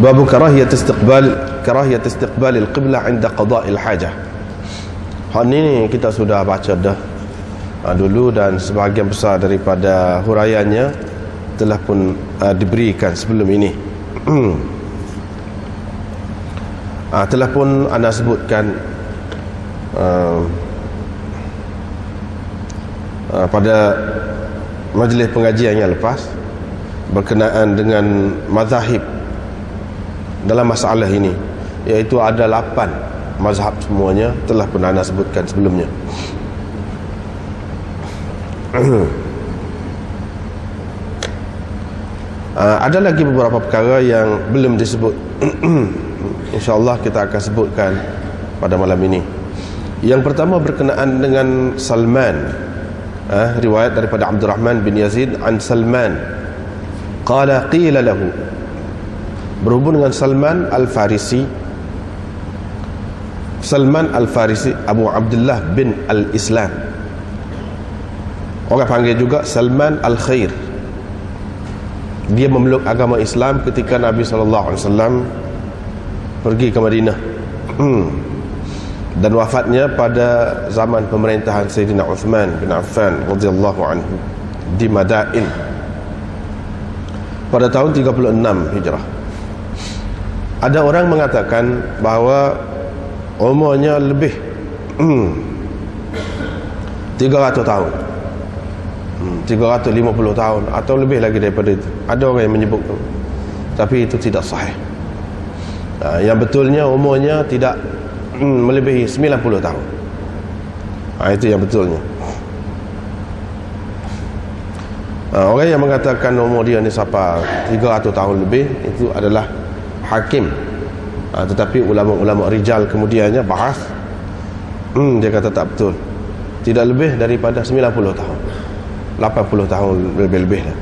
Babu karahiyat istiqbal al-qiblah 'inda qada'il hajah. Hal ini kita sudah baca dah dulu, dan sebahagian besar daripada huraiannya telah pun diberikan sebelum ini. Telah pun anda sebutkan pada majlis pengajian yang lepas berkenaan dengan mazhab dalam masalah ini, iaitu ada 8 mazhab semuanya telah pun anda sebutkan sebelumnya. Ada lagi beberapa perkara yang belum disebut. InsyaAllah kita akan sebutkan pada malam ini. Yang pertama berkenaan dengan Salman. Riwayat daripada Abdurrahman bin Yazid an Salman qala qila lahu, berhubung dengan Salman Al-Farisi. Salman Al-Farisi Abu Abdullah bin Al-Islam, orang panggil juga Salman Al-Khair. Dia memeluk agama Islam ketika Nabi SAW pergi ke Madinah, dan wafatnya pada zaman pemerintahan Sayyidina Uthman bin Affan radhiyallahu anhu di Madain pada tahun 36 Hijrah. Ada orang mengatakan bahawa umurnya lebih 300 tahun, 350 tahun atau lebih lagi daripada itu. Ada orang yang menyebut, tapi itu tidak sahih. Yang betulnya umurnya tidak melebihi 90 tahun. Itu yang betulnya. Orang yang mengatakan umur dia ni sampai 300 tahun lebih, itu adalah hakim. Tetapi ulama-ulama rijal kemudiannya bahas, dia kata tak betul, tidak lebih daripada 90 tahun, 80 tahun lebih-lebih lah.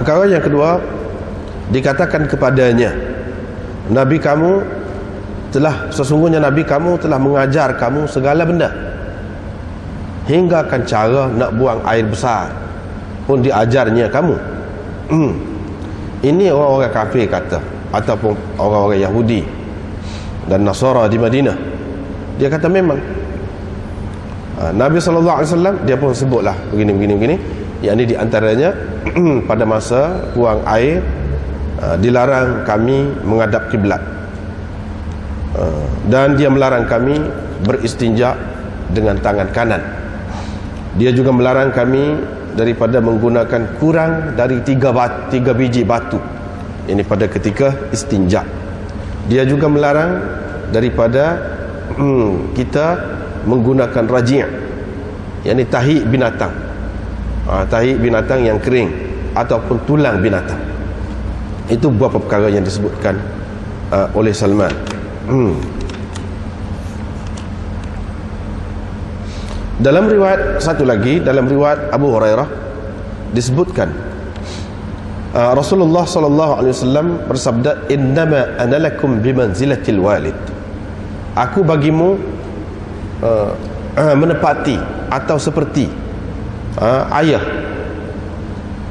Perkara yang kedua, dikatakan kepadanya, sesungguhnya Nabi kamu telah mengajar kamu segala benda, hingga kan cara nak buang air besar pun diajarnya kamu. Ini orang-orang kafir kata, ataupun orang-orang Yahudi dan Nasara di Madinah. Dia kata memang Nabi SAW dia pun sebutlah begini. Yang ini diantaranya pada masa buang air dilarang kami menghadap kiblat, dan dia melarang kami beristinja dengan tangan kanan. Dia juga melarang kami daripada menggunakan kurang dari 3 biji batu, ini pada ketika istinja. Dia juga melarang daripada kita menggunakan raji', yakni tahi binatang, tahi binatang yang kering ataupun tulang binatang. Itu beberapa perkara yang disebutkan oleh Salman. Dalam riwayat satu lagi, dalam riwayat Abu Hurairah disebutkan Rasulullah SAW bersabda, innama ana lakum bimanzilatil walid. Aku bagimu menepati atau seperti ayah.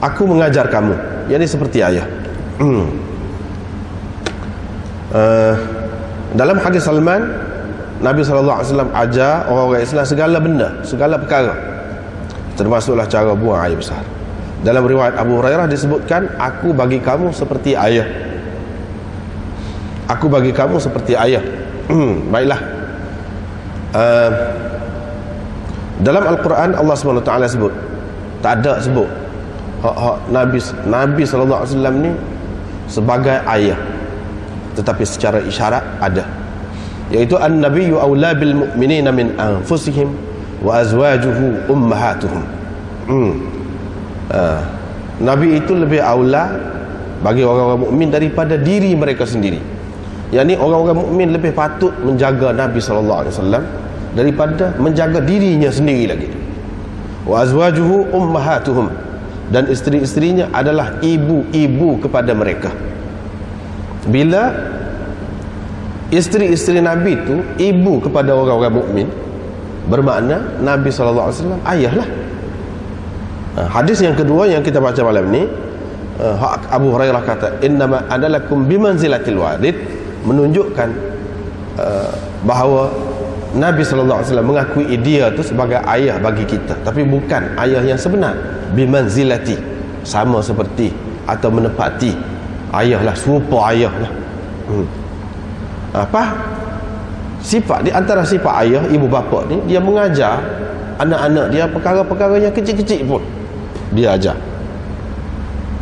Aku mengajar kamu, yakni seperti ayah. Dalam hadis Salman, Nabi SAW ajar orang-orang Islam segala benda, segala perkara, termasuklah cara buang air besar. Dalam riwayat Abu Hurairah disebutkan, aku bagi kamu seperti ayah. Aku bagi kamu seperti ayah. Baiklah. Dalam Al-Quran Allah SWT sebut, tak ada sebut Nabi SAW ni sebagai ayah, tetapi secara isyarat ada, iaitu an-nabiyyu awla bil mu'minina min anfusihim wa azwajuhu ummahatuhum. Nabi itu lebih aula bagi orang-orang mukmin daripada diri mereka sendiri. yakni orang-orang mukmin lebih patut menjaga Nabi SAW daripada menjaga dirinya sendiri lagi. Wa azwajuhu ummahatuhum, dan isteri-isterinya adalah ibu-ibu kepada mereka. Bila isteri-isteri Nabi itu ibu kepada orang-orang mukmin, bermakna Nabi SAW ayahlah. Hadis yang kedua yang kita baca malam ni, Abu Hurairah kata, innama adalakum bimanzilatil walid, menunjukkan bahawa Nabi SAW mengakui dia tu sebagai ayah bagi kita, tapi bukan ayah yang sebenar. Bimanzilati, sama seperti atau menepati ayah lah, serupa ayah lah. Apa sifat di antara sifat ayah, ibu bapa ni, dia mengajar anak-anak dia perkara-perkara yang kecil-kecil pun dia ajar.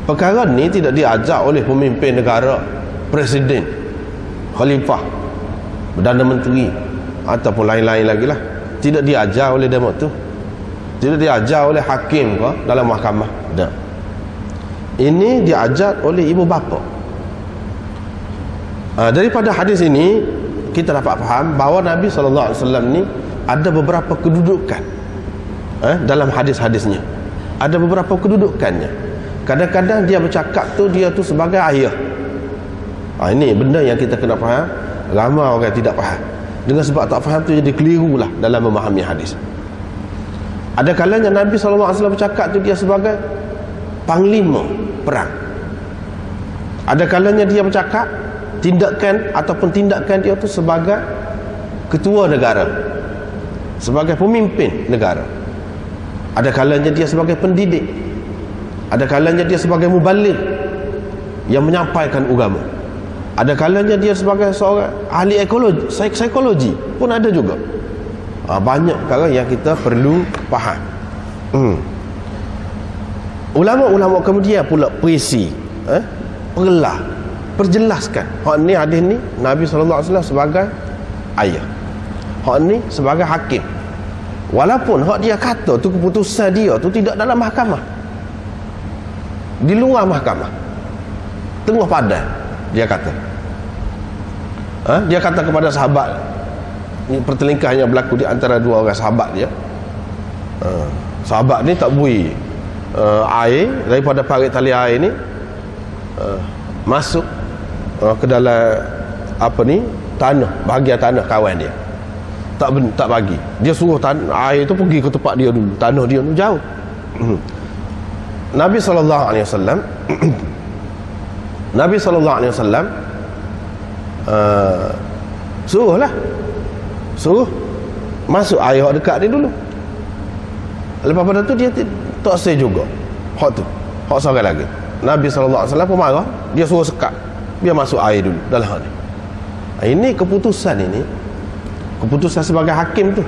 Perkara ni tidak diajar oleh pemimpin negara, presiden, khalifah, Perdana Menteri ataupun lain-lain lagi lah. Tidak diajar oleh demo tu, tidak diajar oleh hakim ke dalam mahkamah. Tak. Ini diajar oleh ibu bapa. Daripada hadis ini kita dapat faham bahawa Nabi SAW ni ada beberapa kedudukan dalam hadis-hadisnya. Ada beberapa kedudukannya. Kadang-kadang dia bercakap tu, dia tu sebagai ayah. Ini benda yang kita kena faham. Ramai orang tidak faham. Dengan sebab tak faham tu jadi keliru lah dalam memahami hadis. Ada kalanya Nabi SAW bercakap tu dia sebagai panglima perang. Ada kalanya dia bercakap tindakan ataupun tindakan dia tu sebagai ketua negara, sebagai pemimpin negara. Ada kalanya dia sebagai pendidik. Ada kalanya dia sebagai mubaligh yang menyampaikan agama. Ada kalanya dia sebagai seorang ahli ekologi, psikologi pun ada juga. Banyak perkara yang kita perlu faham. Ulama-ulama kemudian pula perisi, perlah, perjelaskan hak ni, hadis ni Nabi SAW sebagai ayah, hak ni sebagai hakim. Walaupun hak dia kata tu, keputusan dia tu tidak dalam mahkamah, di luar mahkamah, tengah padang, dia kata. Dia kata kepada sahabat, ni pertelingkahan yang berlaku di antara dua orang sahabat dia. Sahabat ni tak bui air daripada parit tali air ni masuk ke dalam apa ni, tanah, bahagian tanah kawan dia. Tak bagi. Dia suruh air tu pergi ke tempat dia dulu, tanah dia tu jauh. Nabi SAW Nabi SAW suruh masuk air hak dekat dia dulu. Lepas pada tu dia tak say juga hak tu, hak seorang lagi. Nabi SAW pun marah, dia suruh sekat, biar masuk air dulu dalam hal ni. Ini keputusan, ini keputusan sebagai hakim tu.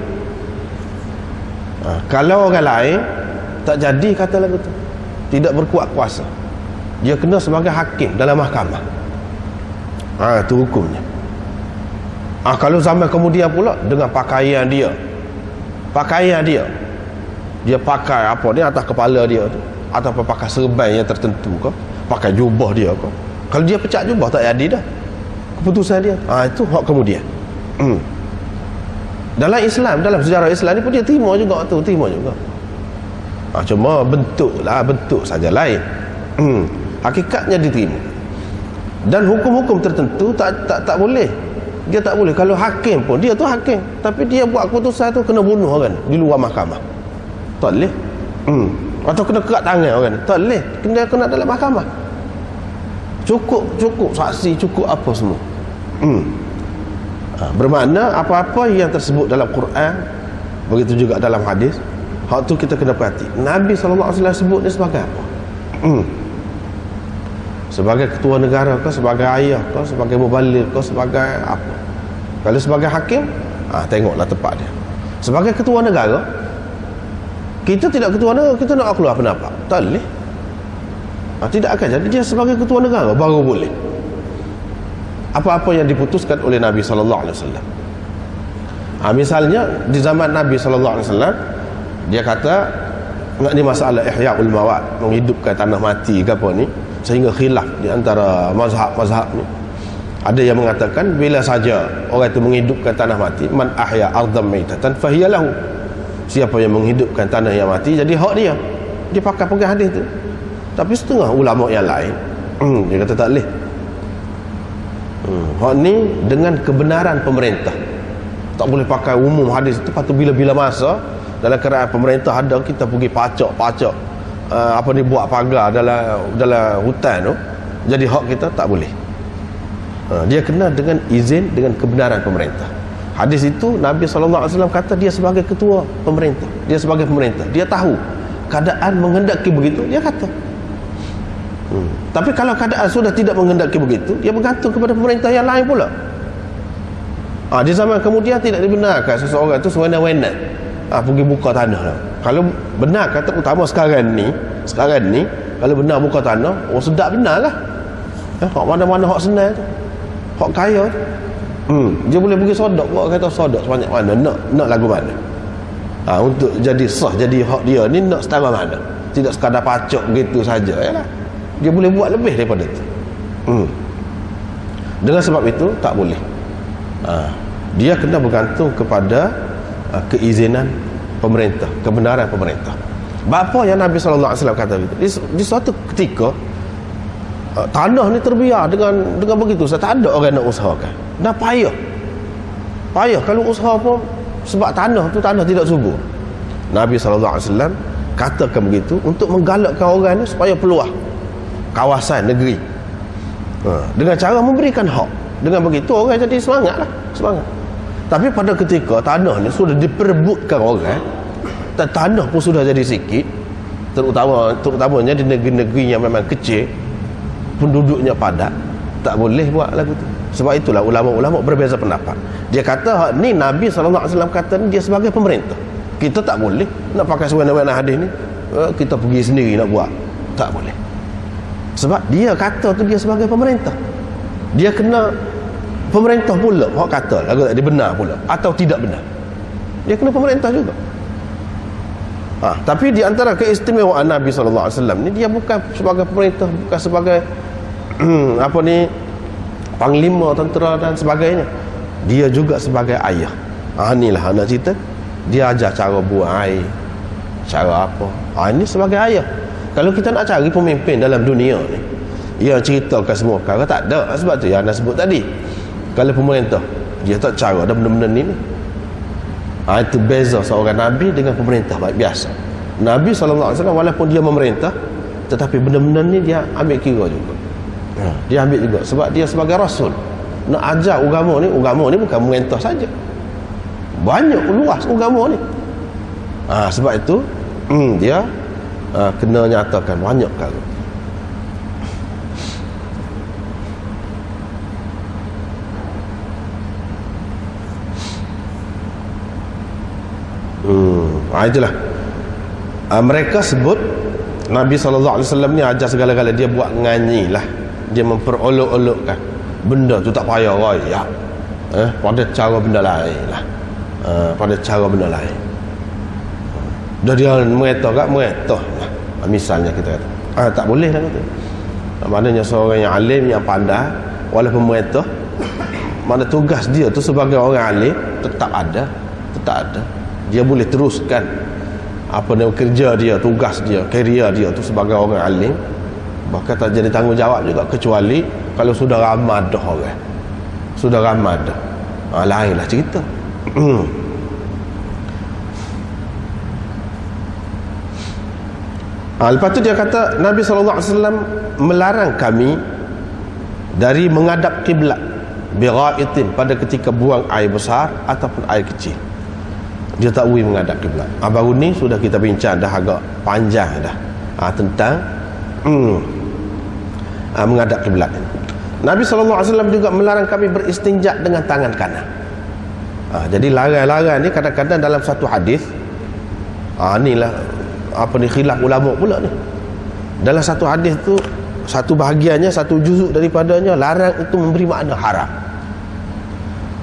Kalau orang lain tak jadi, kata lagu tu, tidak berkuat kuasa, dia kena sebagai hakim dalam mahkamah. Itu hukumnya. Kalau zaman kemudian pula dengan pakaian dia dia pakai apa ni atas kepala dia tu, ataupun pakai serban yang tertentu ke, pakai jubah dia ke, kalau dia pecah jubah tak jadi dah keputusan dia. Itu hak kemudian. Dalam Islam, dalam sejarah Islam ni pun dia terima juga tu, terima juga. Cuma bentuk saja lain. Hakikatnya diterima. Dan hukum-hukum tertentu tak boleh. Dia tak boleh. Kalau hakim pun, dia tu hakim, tapi dia buat keputusan tu kena bunuh orang di luar mahkamah, tak boleh. Atau kena kerat tangan orang, tak boleh. Kena dalam mahkamah. Cukup saksi, cukup apa semua. Bermakna apa-apa yang tersebut dalam Quran, begitu juga dalam hadis, hak tu kita kena perhati. Nabi SAW sebut ni sebagai apa? Sebagai ketua negara ke, sebagai ayah ke, sebagai mubaligh ke, sebagai apa? Kalau sebagai hakim, tengoklah tempat dia. Sebagai ketua negara, kita tidak ketua negara, kita nak keluar pendapat, tak boleh. Tidak akan jadi. Dia sebagai ketua negara baru boleh. Apa-apa yang diputuskan oleh Nabi SAW. Misalnya di zaman Nabi SAW, dia kata ni masalah ihya'ul mawat, menghidupkan tanah mati ke apa ni, sehingga khilaf di antara mazhab ni. Ada yang mengatakan bila saja orang itu menghidupkan tanah mati, man ahya ardham maitatan fahiya lahu, siapa yang menghidupkan tanah yang mati jadi hak dia. Dia pakai hadis tu. Tapi setengah ulama yang lain dia kata tak boleh. Hak ni dengan kebenaran pemerintah, tak boleh pakai umum hadis itu. Lepas tu bila-bila masa dalam kerajaan pemerintah ada, kita pergi pacak buat pagar dalam hutan tu jadi hak kita, tak boleh. Dia kena dengan izin, dengan kebenaran pemerintah. Hadis itu Nabi SAW kata dia sebagai ketua pemerintah, dia sebagai pemerintah, dia tahu keadaan menghendaki begitu, dia kata. Tapi kalau keadaan sudah tidak menghendaki begitu, dia bergantung kepada pemerintah yang lain pula. Di zaman kemudian tidak dibenarkan seseorang itu sewenang-wenang pergi buka tanah lah. Kalau benar kata utama sekarang ni kalau benar buka tanah, sedap benar lah. Hak mana-mana hak senang tu, hak kaya tu. Dia boleh pergi sodok, buat kata sodok sebanyak mana, nak lagu mana. Untuk jadi sah, jadi hak dia ni nak setara mana, tidak sekadar pacok begitu saja. Yalah, dia boleh buat lebih daripada tu. Dengan sebab itu tak boleh. Dia kena bergantung kepada keizinan pemerintah, kebenaran pemerintah. Bapa yang Nabi SAW kata begitu. Di suatu ketika tanah ni terbiar dengan begitu, tak ada orang nak usahakan. Dah payah kalau usaha pun, sebab tanah tidak subur. Nabi SAW katakan begitu untuk menggalakkan orang ni supaya peluah kawasan negeri, dengan cara memberikan hak. Dengan begitu orang jadi semangat. Tapi pada ketika tanah ni sudah diperebutkan orang, dan tanah pun sudah jadi sikit, terutamanya di negeri-negeri yang memang kecil, penduduknya padat, tak boleh buat lagu tu. Sebab itulah ulama-ulama berbeza pendapat. Dia kata ni Nabi SAW kata ni dia sebagai pemerintah, kita tak boleh nak pakai sewenang-wenang hadis ni, kita pergi sendiri nak buat, tak boleh. Sebab dia kata tu dia sebagai pemerintah, dia kena pemerintah pula hak kata lagu tak dia benar pula atau tidak benar, dia kena pemerintah juga. Tapi di antara keistimewaan Nabi SAW ni, dia bukan sebagai pemerintah, bukan sebagai panglima tentera dan sebagainya, dia juga sebagai ayah. Inilah anak cerita, dia ajar cara buang air, cara apa. Ini sebagai ayah. Kalau kita nak cari pemimpin dalam dunia ni yang ceritakan semua perkara, tak ada. Sebab tu yang anda sebut tadi, kalau pemerintah dia tak cara dah benda-benda ni. Itu beza seorang Nabi dengan pemerintah biasa. Nabi SAW walaupun dia memerintah, tetapi benda-benda ni dia ambil kira juga. Dia ambil juga, sebab dia sebagai Rasul nak ajar agama ni bukan memerintah saja, banyak luas agama ni. Sebab itu dia kena nyatakan banyak perkara. Itulah mereka sebut Nabi SAW ni ajar segala-gala, dia buat nganyi lah, dia memperolok-olokkan benda tu, tak payah raya pada cara benda lain lah, pada cara benda lain. Dah dia mereta lah. Misalnya kita kata tak boleh dah kata. Maknanya seorang yang alim, yang pandai, walaupun mereta, mana tugas dia tu sebagai orang alim tetap ada. Dia boleh teruskan kerja dia, tugas dia, kerja dia tu sebagai orang alim, bahkan tak jadi tanggungjawab juga, kecuali kalau sudah ramai dah orang, sudah ramai dah, lainlah cerita. Lepas tu dia kata Nabi SAW melarang kami dari menghadap kiblat biraitin, pada ketika buang air besar ataupun air kecil. Dia tak boleh menghadap kiblat. Baru ni sudah kita bincang dah agak panjang dah tentang menghadap kiblat. Nabi SAW juga melarang kami beristinja dengan tangan kanan. Jadi larang-larang ni kadang-kadang dalam satu hadis, inilah khilaf ulama pula ni. Dalam satu hadis tu, satu bahagiannya, satu juzuk daripadanya larang itu memberi makna haram.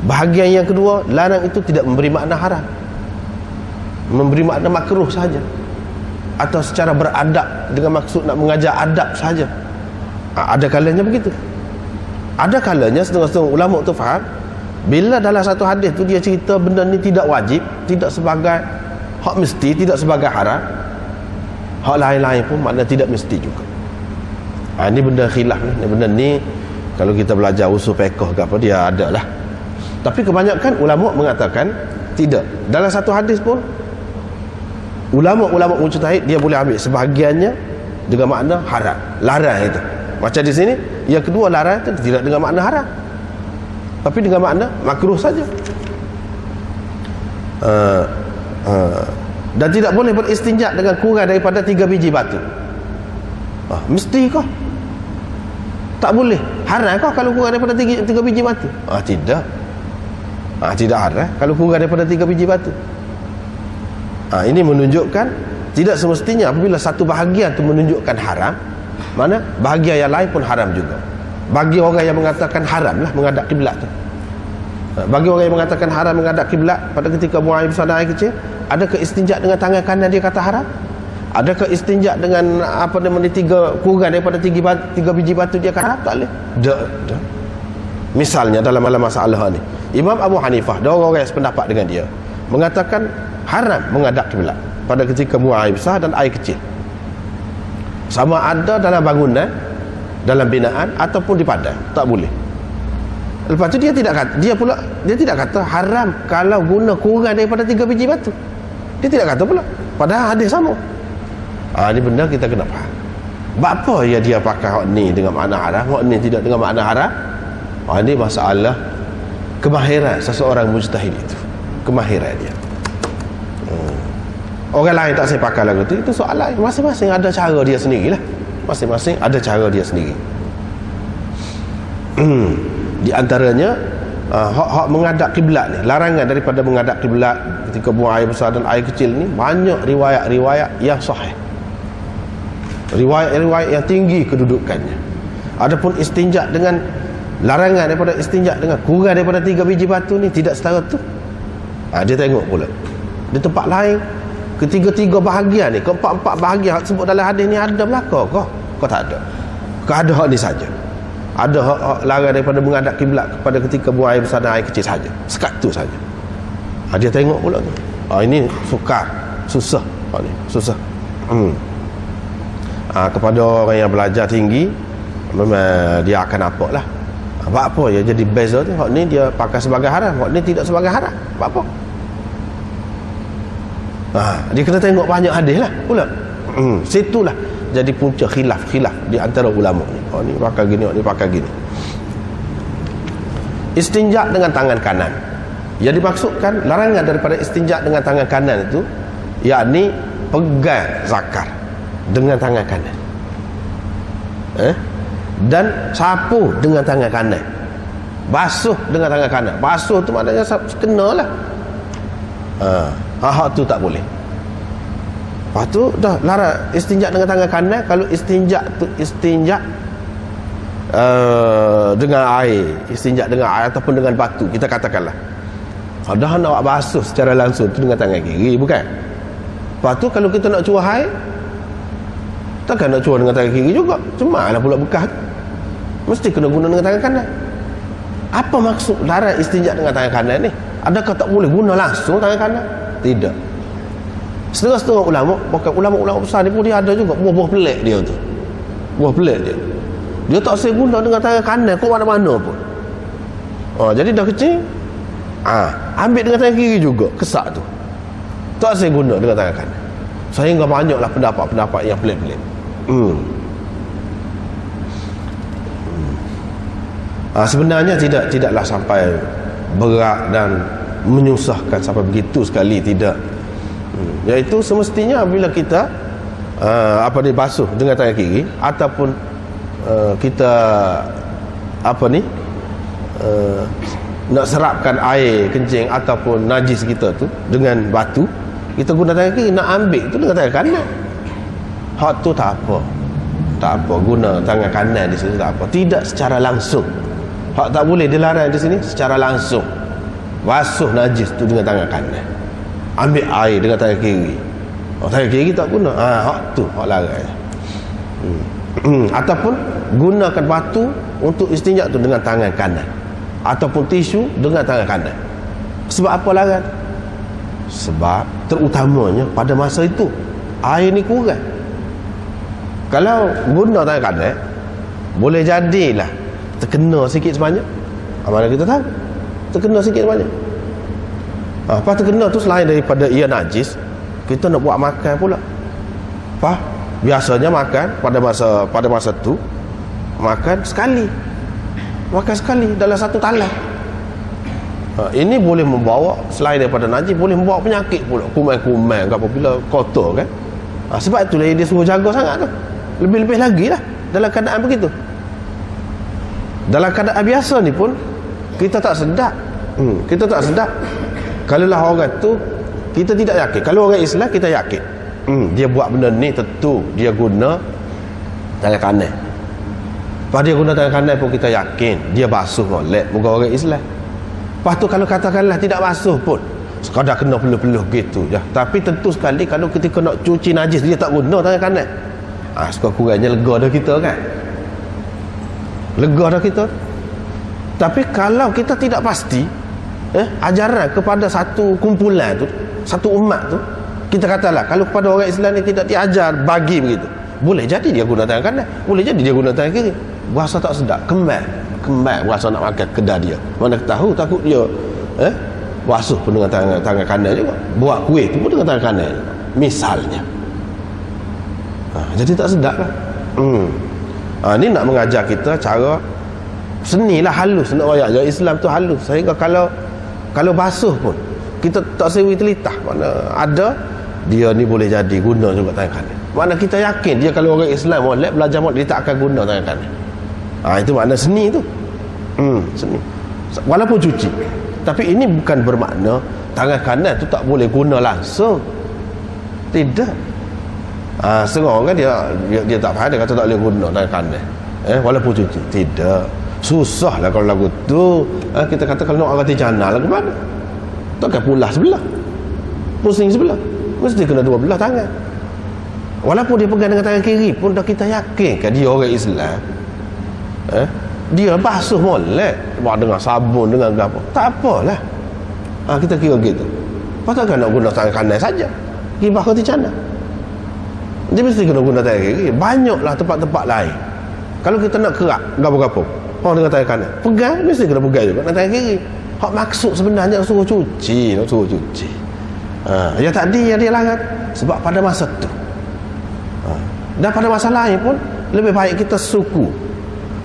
Bahagian yang kedua, larang itu tidak memberi makna haram, memberi makna makruh saja, atau secara beradab dengan maksud nak mengajar adab saja. Ada kalanya begitu. Ada kalanya setengah-setengah ulama tu faham, bila dalam satu hadis tu dia cerita benda ni tidak wajib, tidak sebagai hak mesti, tidak sebagai haram, hak lain-lain pun makna tidak mesti juga. Ini benda khilaf ni. Benda ni kalau kita belajar usul fiqh ke apa, dia ada lah. Tapi kebanyakan ulama mengatakan tidak. Dalam satu hadis pun ulama-ulama mujtahid dia boleh ambil sebahagiannya dengan makna haram, larang itu. Macam di sini, yang kedua larang itu tidak dengan makna haram, tapi dengan makna makruh saja. Dan tidak boleh beristinja dengan kurang daripada 3 biji batu. Mesti kah? Tak boleh. Haram kah kalau kurang daripada 3 biji batu? Tidak. Tidak haram kalau kurang daripada 3 biji batu. Ini menunjukkan tidak semestinya apabila satu bahagian itu menunjukkan haram, mana bahagian yang lain pun haram juga. Bagi orang yang mengatakan haram lah menghadap kiblat tu. Bagi orang yang mengatakan haram menghadap kiblat pada ketika buang air besar dan air kecil, adakah istinja dengan tangan kanan dia kata haram? Adakah istinja dengan apa namanya kurang daripada 3 biji batu dia kata haram? Tak boleh. Tak. Misalnya dalam masalah ni, Imam Abu Hanifah dan orang-orang yang sependapat dengan dia mengatakan haram menghadap kiblat pada ketika buang air besar dan air kecil, sama ada dalam bangunan, dalam binaan ataupun di padang, tak boleh. Lepas tu dia tidak kata haram kalau guna kurang daripada 3 biji batu. Dia tidak kata pula, padahal hadis sama. Ini benda kita kena faham. Apa ya dia pakai hak ni dengan makna haram, hak ni tidak dengan makna haram? Ini masalah kemahiran seseorang mujtahid itu, kemahiran dia. Orang lain tak saya pakai lagu itu soal lain. Masing-masing ada cara dia sendirilah. Masing-masing ada cara dia sendiri. Di antaranya hak menghadap kiblat ni, larangan daripada menghadap kiblat ketika buang air besar dan air kecil ni, banyak riwayat-riwayat yang sahih, riwayat-riwayat yang tinggi kedudukannya. Adapun istinja dengan larangan daripada istinja dengan kurang daripada 3 biji batu ni tidak setara tu. Dia tengok pula di tempat lain, ketiga-tiga bahagian ni, keempat-empat bahagian sebut dalam hadis ni ada belaka kah? Kau tak ada. Kau ada hak ni saja. Ada hak larang daripada menghadap kiblat kepada ketika buang air besar dan air kecil saja. Sekat tu saja. Dia tengok pula tu. Ini sukar, susah. Ni susah. Kepada orang yang belajar tinggi, memang dia akan nampak lah. Apa ya jadi beza tu. Hak ni dia pakai sebagai haram, hak ni tidak sebagai haram. Apa? Dia kena tengok banyak hadis lah pula. Situlah jadi punca khilaf di antara ulama ni. Ni pakai gini, ni pakai gini. Istinja dengan tangan kanan, yang dimaksudkan larangan daripada istinja dengan tangan kanan itu, yakni pegang zakar dengan tangan kanan, dan sapu dengan tangan kanan, basuh dengan tangan kanan. Basuh tu maknanya kenalah. Hak tu tak boleh. Lepas tu dah larang istinja dengan tangan kanan. Kalau istinja dengan air, istinja dengan air ataupun dengan batu, kita katakanlah dah nak basuh secara langsung tu dengan tangan kiri, bukan? Lepas tu kalau kita nak curah air, takkan nak curah dengan tangan kiri juga, cuma lah pula bekas, mesti kena guna dengan tangan kanan. Apa maksud larang istinja dengan tangan kanan ni? Adakah tak boleh guna langsung tangan kanan? Tidak. Setengah-setengah ulama, bahkan ulama-ulama besar ni pun dia ada juga buah-buah pelik dia tu. Buah pelik dia tak saya guna dengan tangan kanan kau mana-mana pun. Jadi dah kecil, ambil dengan tangan kiri juga, kesak tu. Tak saya guna dengan tangan kanan. Sehingga banyaklah pendapat-pendapat yang pelik-pelik. Sebenarnya tidaklah sampai berat dan menyusahkan sampai begitu sekali, tidak. Iaitu semestinya bila kita basuh dengan tangan kiri ataupun kita nak serapkan air kencing ataupun najis kita tu dengan batu, kita guna tangan kiri, nak ambil tu dengan tangan kanan. Hak tu tak apa guna tangan kanan di sini, tak apa, tidak secara langsung. Hak tak boleh dilarang di sini secara langsung. Basuh najis tu dengan tangan kanan, ambil air dengan tangan kiri. Tangan kiri tak guna. Hak tu hak larang. Ataupun gunakan batu untuk istinja tu dengan tangan kanan, ataupun tisu dengan tangan kanan. Sebab apa larang? Sebab terutamanya pada masa itu air ni kurang. Kalau guna tangan kanan, boleh jadilah terkena sikit sebanyak. Mana kita tahu terkena sikit sebanyak. Apa terkena tu selain daripada ia najis, kita nak buat makan pula. Biasanya makan pada masa tu makan sekali dalam satu talam. Ini boleh membawa, selain daripada najis, boleh membawa penyakit pula, kuman-kuman ke apabila kotor kan. Sebab itulah dia suruh jaga sangat tu. Lebih-lebih lagi lah dalam keadaan begitu. Dalam keadaan biasa ni pun kita tak sedap. Kita tak sedap. Kalaulah orang tu kita tidak yakin. Kalau orang Islam kita yakin, dia buat benda ni tentu dia guna tangan kanan. Lepas dia guna tangan kanan pun kita yakin dia basuh molek muka orang Islam. Lepas tu kalau katakanlah tidak basuh pun, sekadar kena peluh-peluh gitu je. Tapi tentu sekali kalau ketika nak cuci najis dia tak guna tangan kanan, sekurang-kurangnya lega dah kita kan. Lega dah kita. Tapi kalau kita tidak pasti ajaran kepada satu kumpulan tu, satu umat tu, kita katalah kalau kepada orang Islam ni tidak diajar bagi begitu, boleh jadi dia guna tangan kanan, boleh jadi dia guna tangan kiri. Berasa tak sedap, kembang berasa nak makan kedai dia, mana tahu takut dia basuh pun dengan tangan kanan juga, buat kuih tu pun dengan tangan kanan misalnya. Jadi tak sedap lah. Ni nak mengajar kita cara seni lah, halus nak royak je. Islam tu halus sehingga kalau basuh pun kita tak sewi telitah, mana ada dia ni boleh jadi guna juga tangan kanan. Mana kita yakin dia kalau orang Islam molek belajar molek dia tak akan guna tangan kanan. Itu makna seni tu. Seni. Walaupun cuci, tapi ini bukan bermakna tangan kanan tu tak boleh guna langsung. Tidak. Setengah orang kan dia tak faham, dia kata tak boleh guna tangan kanan walaupun cuci. Tidak. Susah lah kalau lagu tu. Kita kata kalau nak rati jana lagu mana, takkan pulah sebelah, pusing sebelah, mesti kena dua belah tangan. Walaupun dia pegang dengan tangan kiri pun dah kita yakin kan dia orang Islam. Dia basuh molek dengan sabun dengan apa, tak apalah. Kita kira gitu. Pasal nak guna tangan kanan saja gibah rati jana, dia mesti kena guna tangan kiri. Banyaklah tempat-tempat lain kalau kita nak kerak gapo-gapo dengan tangan kanan, pegang mesti kena pegang juga dengan tangan kiri. Hak maksud sebenarnya nak suruh cuci. Yang tadi yang dia larang sebab pada masa tu. Dan pada masa lain pun lebih baik kita suku.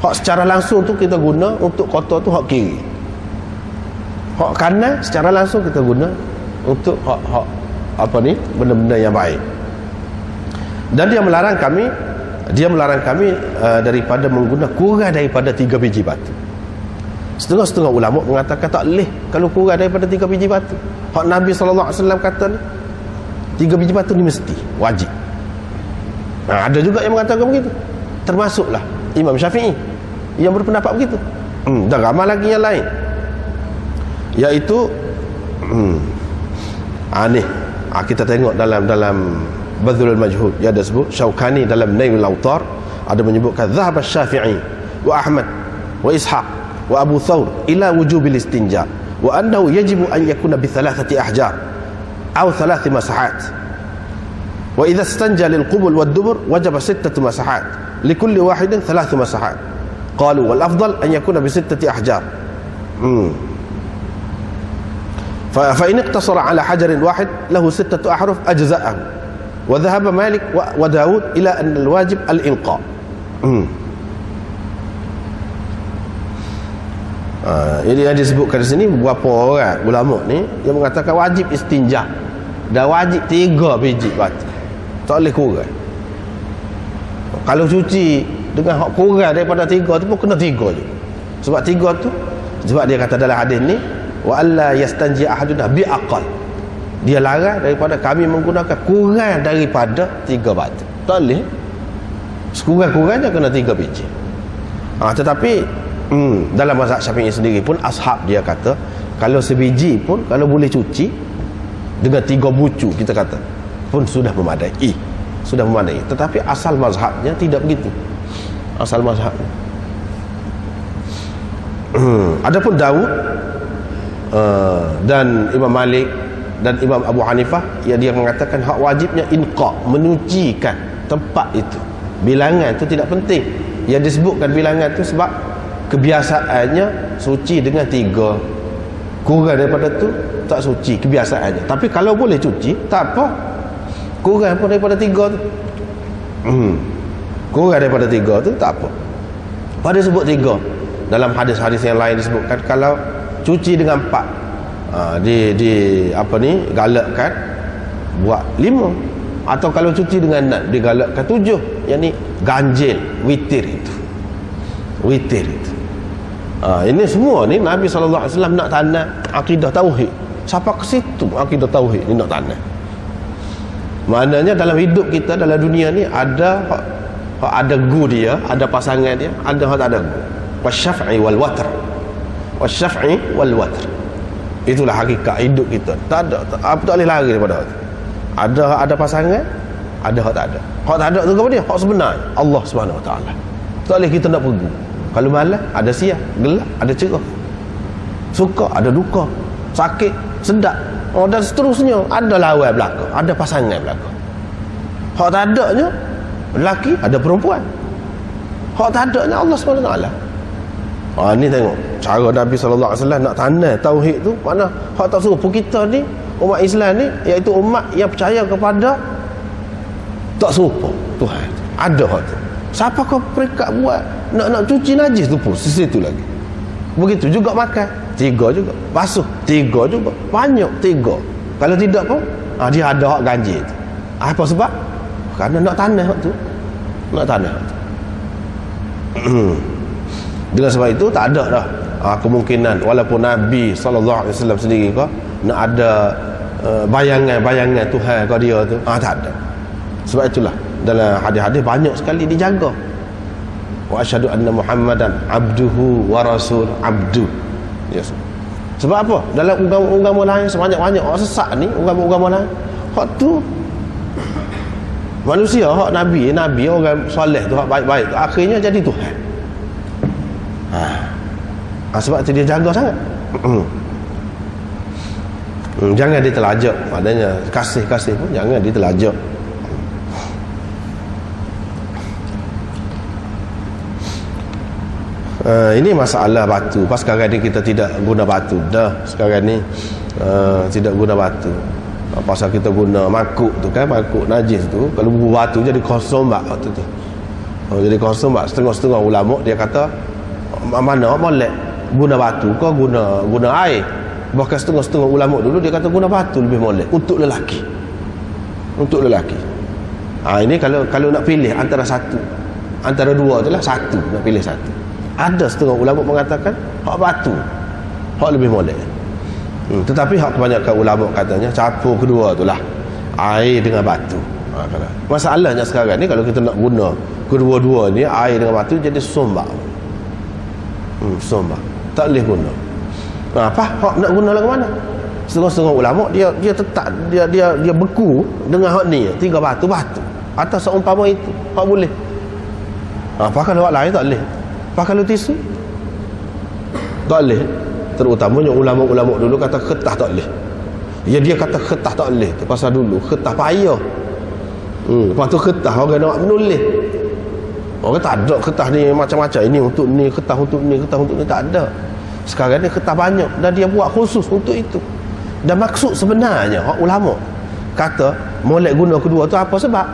Hak secara langsung tu kita guna untuk kotor tu hak kiri. Hak kanan secara langsung kita guna untuk hak benda-benda yang baik. Dan dia melarang kami daripada menggunakan kurang daripada 3 biji batu. Setengah-setengah ulama mengatakan tak boleh kalau kurang daripada 3 biji batu. Hak Nabi SAW kata ni 3 biji batu ni mesti wajib. Ada juga yang mengatakan begitu, termasuklah Imam Syafi'i yang berpendapat begitu. Dan ramai lagi yang lain, iaitu kita tengok dalam Badlul Majhud, dia ada sebut. Syaukani dalam Nailul Awtar ada menyebutkan dhahab Syafi'i wa Ahmad wa Ishaq wa Abu Thawr ila wujubil istinja wa annahu yajibu an yakuna bi 3 ahjar aw 3 masahat. Wa idza istanja lil qubul wad dubur wajaba 6 masahat likulli wahidin 3 masahat. Qalu wal afdal an yakuna bi 6 ahjar. Fa in iqtasara ala hajarin wahid lahu 6 ahruf ajza'ahu. Wa dhahaba Malik wa Daud ila an al wajib al ilqa. Jadi yang disebutkan di sini beberapa orang ulama ni yang mengatakan wajib istinja dan wajib 3 biji batu, tak boleh kurang. Kalau cuci dengan hak kurang daripada 3 tu pun kena 3 je. Sebab 3 tu, sebab dia kata dalam hadis ni wa alla yastanji ahaduna bi aqal, dia larang daripada kami menggunakan kurang daripada 3 batu. Tak boleh sekurang-kurangnya kena 3 biji. Tetapi dalam mazhab Syafi'i sendiri pun ashab dia kata kalau sebiji pun kalau boleh cuci dengan 3 bucu kita kata pun sudah memadai. Tetapi asal mazhabnya tidak begitu. Asal mazhabnya adapun Daud dan Imam Malik dan Imam Abu Hanifah, ya, dia mengatakan hak wajibnya inqa, menyucikan tempat itu. Bilangan itu tidak penting. Yang disebutkan bilangan itu sebab kebiasaannya suci dengan 3, kurang daripada tu tak suci kebiasaannya. Tapi kalau boleh cuci tak apa, kurang pun daripada 3 tu. Kurang daripada 3 tu tak apa. Pada sebut 3, dalam hadis-hadis yang lain disebutkan kalau cuci dengan 4, galakkan buat 5, atau kalau cuci dengan 6 digalakkan 7. Yang ni ganjil, witir itu. Ini semua ni Nabi SAW nak tanam akidah tauhid. Siapa ke situ akidah tauhid ni nak tanam. Maknanya dalam hidup kita, dalam dunia ni ada gu dia, ada pasangan dia, ada hak tak ada gu. Wasyaf'i wal watr. Itulah hakikat hidup kita. Tak boleh lari daripada itu. Ada pasangan, ada hak tak ada. Hak tak ada tu apa dia? Hak sebenar Allah Subhanahu Wa Taala. Tak boleh kita nak pergi. Kalau malas ada siang, gelap ada cerah. Suka ada duka, sakit, sedap, dan seterusnya. Ada lawan belaka, ada pasangan belaka. Hak tak adanya lelaki, ada perempuan. Hak tak adanya Allah Subhanahu Wa Taala. Ni tengok cara Nabi SAW nak tanam tauhid tu. Mana hak tak suruh kita ni, umat Islam ni, iaitu umat yang percaya kepada tak serupa Tuhan. Ada hak tu. Siapa kau peringkat buat nak cuci najis tu pun situ lagi. Begitu juga makan, 3 juga. Basuh, 3 juga. Banyak 3. Kalau tidak pun dia ada hak ganjil tu. Apa sebab? Kerana nak tanam hak tu. Dengan sebab itu tak ada dah kemungkinan, walaupun Nabi SAW sendiri kau nak ada bayangan Tuhan kau dia tu, tak ada. Sebab itulah dalam hadis-hadis banyak sekali dijaga. Wa asyhadu anna Muhammadan abduhu wa rasul abdu. Yes. Sebab apa? Dalam agama lain sebanyak-banyak orang sesat ni, agama lain, hak tu manusia, hak nabi orang soleh tu, hak baik-baik tu akhirnya jadi Tuhan. Sebab tu dia jaga sangat. Jangan ditelajak. Maknanya kasih pun jangan ditelajak. Ini masalah batu. Pas sekarang ni kita tidak guna batu dah. Sekarang ni tidak guna batu. Pasal kita guna makuk tu kan, makuk najis tu, kalau batu jadi kosong waktu tu. Jadi kosong setengah-setengah ulama dia kata mana boleh guna batu kau guna air. Bahkan setengah-setengah ulama dulu dia kata guna batu lebih molek untuk lelaki. Ini kalau nak pilih antara dua tu lah, satu nak pilih satu. Ada setengah ulama mengatakan hak batu hak lebih molek. Tetapi hak kebanyakan ulama katanya campur kedua tu lah, air dengan batu. Masalahnya sekarang ni kalau kita nak guna kedua-dua ni, air dengan batu, jadi sombak. Tak boleh guna. Hak nak guna lagu mana? Setengah-setengah ulama dia tetap dia beku dengan hak ni, 3 batu atau seumpama itu hak boleh. Apa kalau hak lain tak boleh? Apa kalau tisu? Tak boleh. Terutamanya ulama-ulama dulu kata kertas tak boleh. Ya, dia kata kertas tak boleh tu pasal dulu kertas payah. Lepas tu kertas orang nak menulis. Orang tak ada kertas ni macam-macam, ini untuk ni, kertas untuk ni, tak ada. Sekarang ni kertas banyak dan dia buat khusus untuk itu. Dan maksud sebenarnya hak ulama kata molek guna kedua tu apa sebab?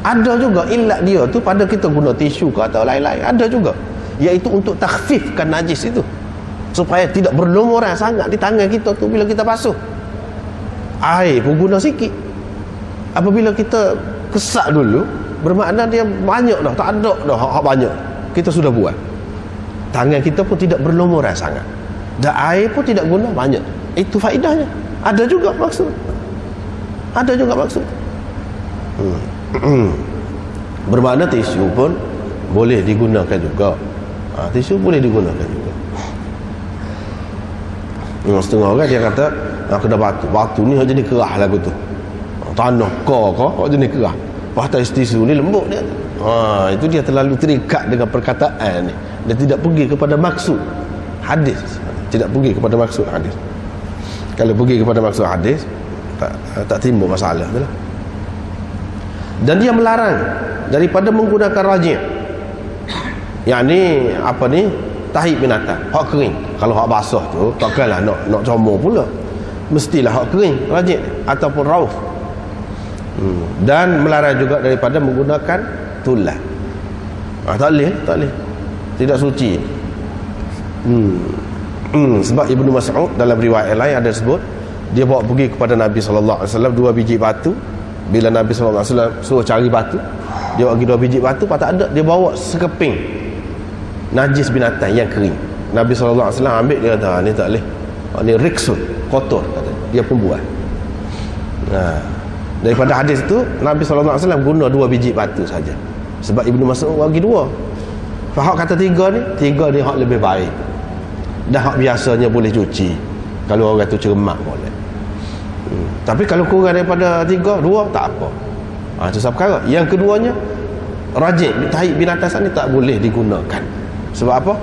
Ada juga ilat dia tu pada kita guna tisu ke atau lain-lain, ada juga, iaitu untuk takhfifkan najis itu, supaya tidak berlumuran sangat di tangan kita tu bila kita basuh. Air pun guna sikit. Apabila kita kesak dulu, bermakna dia banyak dah, tak ada dah hak banyak, kita sudah buat, tangan kita pun tidak berlumuran sangat, dan air pun tidak guna banyak. Itu faedahnya. Ada juga maksud. Bermakna tisu pun boleh digunakan juga. Tisu boleh digunakan juga. Setengah orang dia kata kena batu ni jadi kerah lagu tu, tanah kau jadi kerah, pasal tisu ni lembut dia. Itu dia terlalu terikat dengan perkataan ni, dia tidak pergi kepada maksud hadis. Kalau pergi kepada maksud hadis, tak timbul masalah tu lah. Dan dia melarang daripada menggunakan rajik, yakni tahi binatang, hak kering. Kalau hak basah tu takkanlah nak comor pula, mestilah hak kering, rajik ataupun rauf. Dan melarang juga daripada menggunakan tulang. Tak boleh. Tidak suci. Sebab Ibnu Mas'ud dalam riwayat lain ada sebut, dia bawa pergi kepada Nabi SAW 2 biji batu. Bila Nabi SAW suruh cari batu, dia bawa pergi 2 biji batu, tak ada, dia bawa sekeping najis binatang yang kering. Nabi SAW ambil, dia kata, ni tak boleh, ni riksun, kotor, kata. Dia pun buat. Daripada hadis itu Nabi SAW guna 2 biji batu saja. Sebab Ibnu Mas'ud bagi 2. Fahak kata 3 ni hak lebih baik. Dah hak biasanya boleh cuci. Kalau orang tu cermat boleh. Tapi kalau kurang daripada 3, 2 tak apa. Itu sebab perkara. Yang keduanya, rajin, tahi binatang ni tak boleh digunakan. Sebab apa?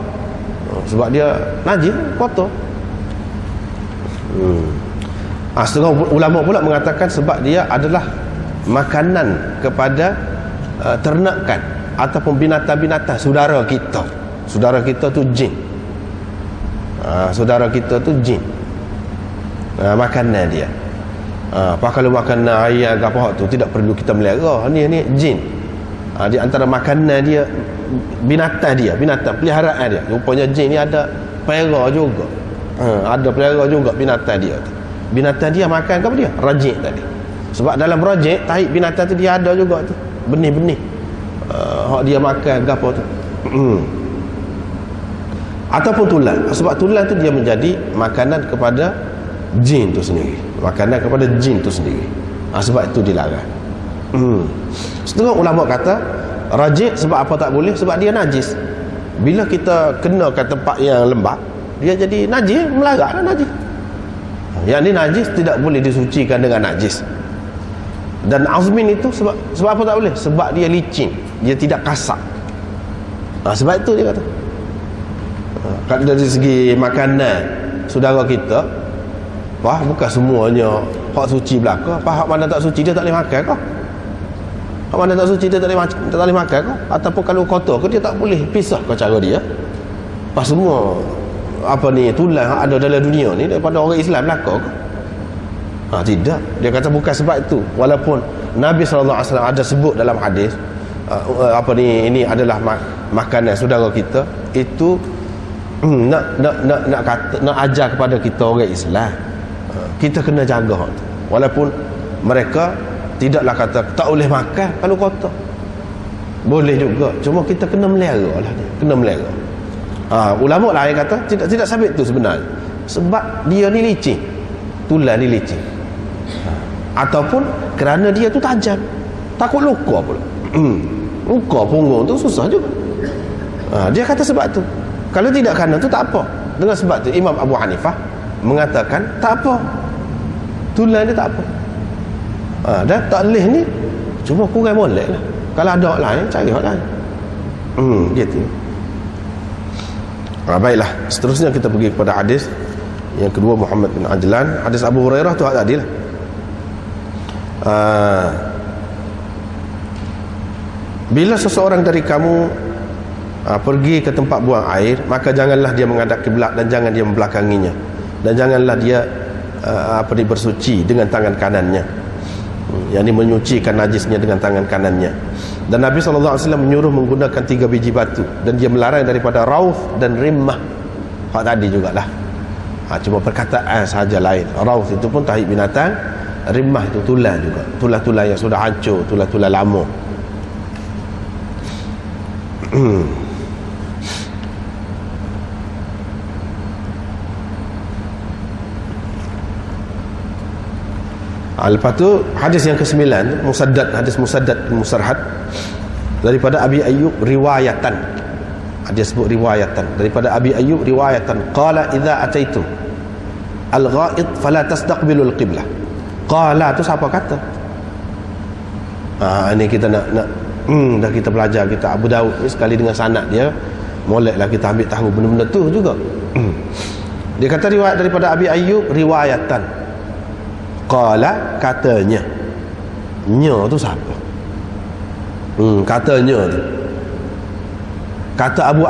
Sebab dia najis, kotor. Setengah ulama pula mengatakan sebab dia adalah makanan kepada ternakan ataupun binatang-binatang saudara kita. Saudara kita tu jin. Saudara kita tu jin. Makanan dia. Kalau makanan ayam ke apa tu tidak perlu kita melihara. Ni jin. Di antara makanan dia, binatang peliharaan dia. Rupanya jin ni ada pelihara juga. Ada pelihara juga binatang dia tu. Binatang dia makan ke apa dia? Rajik tadi. Sebab dalam rajik, tahi binatang tu dia ada juga tu. Benih-benih. Hak dia makan ke apa tu. Ataupun tulang. Sebab tulang tu dia menjadi makanan kepada jin tu sendiri. Makanan kepada jin tu sendiri. Sebab itu dilarang. Setengah ulama kata rajik sebab apa tak boleh? Sebab dia najis. Bila kita kena ke tempat yang lembab, dia jadi najis, melaranglah najis. Yang ni najis tidak boleh disucikan dengan najis. Dan azmin itu sebab apa tak boleh? Sebab dia licin, dia tidak kasar. Sebab itu dia kata. Kalau dari segi makanan saudara kita, bukan semuanya hak suci belaka. Hak mana tak suci dia tak boleh makan kah? Hak mana tak suci dia tak boleh makan kah? Ataupun kalau kotor ke dia tak boleh pisah ke cara dia? Semua tulang ada dalam dunia ni daripada orang Islam belaka ke? Tidak. Dia kata bukan sebab itu. Walaupun Nabi SAW ada sebut dalam hadis ini adalah makanan saudara kita, itu nak ajar kepada kita orang Islam, kita kena jaga. Walaupun mereka tidaklah kata tak boleh makan kalau kotor, boleh juga, cuma kita kena melihara lah dia. Kena melihara. Ulama lain kata tidak sabit tu sebenarnya, sebab dia ni licin, tulang ni licin, ataupun kerana dia tu tajam, takut luka pula. Luka punggung tu susah juga. Dia kata sebab tu. Kalau tidak kerana tu tak apa. Dengan sebab tu Imam Abu Hanifah mengatakan tak apa, tulang dia tak apa. Dan tak boleh ni cuma kurang molek lah. Kalau ada orang lain, cari orang lain. Gitu. Baiklah, seterusnya kita pergi kepada hadis yang kedua, Muhammad bin Ajlan. Hadis Abu Hurairah tu tadi lah. Bila seseorang dari kamu pergi ke tempat buang air, maka janganlah dia menghadap kiblat dan jangan dia membelakanginya, dan janganlah dia bersuci dengan tangan kanannya, yang ini menyucikan najisnya dengan tangan kanannya. Dan Nabi SAW menyuruh menggunakan 3 biji batu, dan dia melarang daripada rauf dan rimmah. Hak tadi jugalah, cuma perkataan sahaja lain. Rauf itu pun tahi binatang, rimmah itu tulang juga, tulang-tulang yang sudah hancur, tulang-tulang lama. Lepas tu hadis yang ke-9, hadis Musaddad Musarhad daripada Abi Ayyub riwayatan. Dia sebut riwayatan daripada Abi Ayyub riwayatan, qala idza ataitum al-ghaid fala tastaqbilul qiblah. Qala tu siapa kata? Ini kita nak dah kita belajar kita Abu Daud ni sekali dengan sanad dia, moleklah kita ambil tahu benda-benda tu juga. Dia kata riwayat daripada Abi Ayyub riwayatan. Qala, katanya. Nya tu siapa? Katanya tu. Kata Abu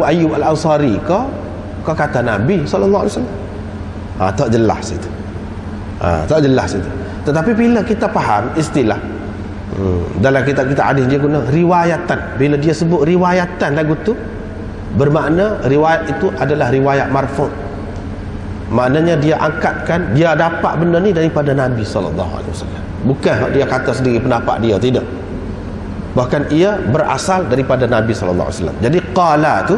Ayyub Al-Ansari ke kata Nabi sallallahu alaihi wasallam? Tak jelas itu. Tak jelas itu. Tetapi bila kita faham istilah, dalam kitab-kitab hadis dia guna riwayatan. Bila dia sebut riwayatan lagu tu, bermakna riwayat itu adalah riwayat marfu'. Maknanya dia angkatkan, dia dapat benda ni daripada Nabi SAW. Bukan dia kata sendiri pendapat dia, tidak. Bahkan ia berasal daripada Nabi SAW. Jadi qala tu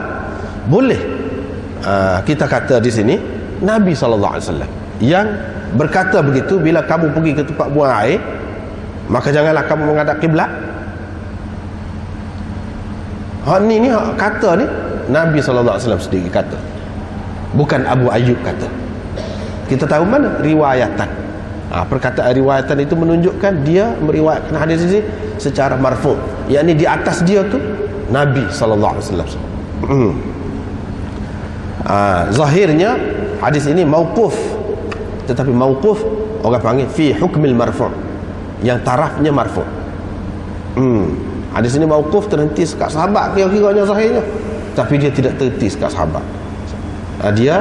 boleh kita kata di sini Nabi SAW yang berkata begitu. Bila kamu pergi ke tempat buang air, maka janganlah kamu menghadap kiblat. Ni kata ni Nabi SAW sendiri kata, bukan Abu Ayyub kata. Kita tahu mana riwayatan. Perkataan riwayatan itu menunjukkan dia meriwayatkan hadis ini secara marfu', yakni di atas dia tu Nabi SAW. Zahirnya hadis ini mauquf, tetapi mauquf orang panggil fi hukmil marfu', yang tarafnya marfu'. Hadis ini mauquf, terhenti sekat sahabat kira-kiranya zahirnya, tapi dia tidak terhenti sekat sahabat. Dia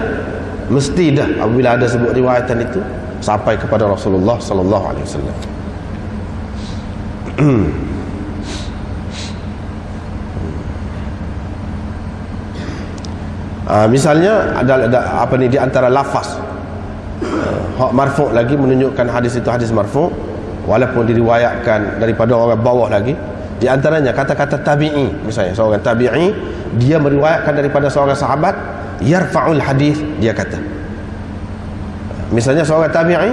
mesti dah apabila ada sebut riwayatan itu sampai kepada Rasulullah sallallahu alaihi wasallam. Misalnya ada apa ni di antara lafaz hak marfu' lagi menunjukkan hadis itu hadis marfu', walaupun diriwayatkan daripada orang bawah lagi. Di antaranya kata-kata tabi'i. Misalnya seorang tabi'i, dia meriwayatkan daripada seorang sahabat, yarfa'ul hadis, dia kata. Misalnya seorang tabi'i,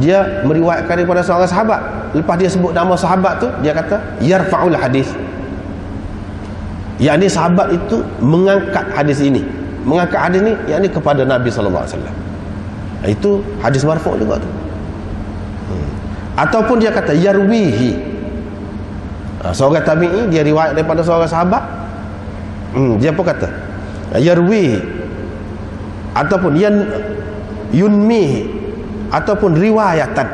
dia meriwayatkan daripada seorang sahabat, lepas dia sebut nama sahabat tu, dia kata yarfa'ul hadis, yakni sahabat itu mengangkat hadis ini. Mengangkat hadis ni yakni kepada Nabi sallallahu alaihi wasallam. Itu hadis marfu' juga tu. Ataupun dia kata yarwihi, seorang tabi'i dia riwayat daripada seorang sahabat, dia pun kata yarwihi, ataupun yunmihi, ataupun riwayatan.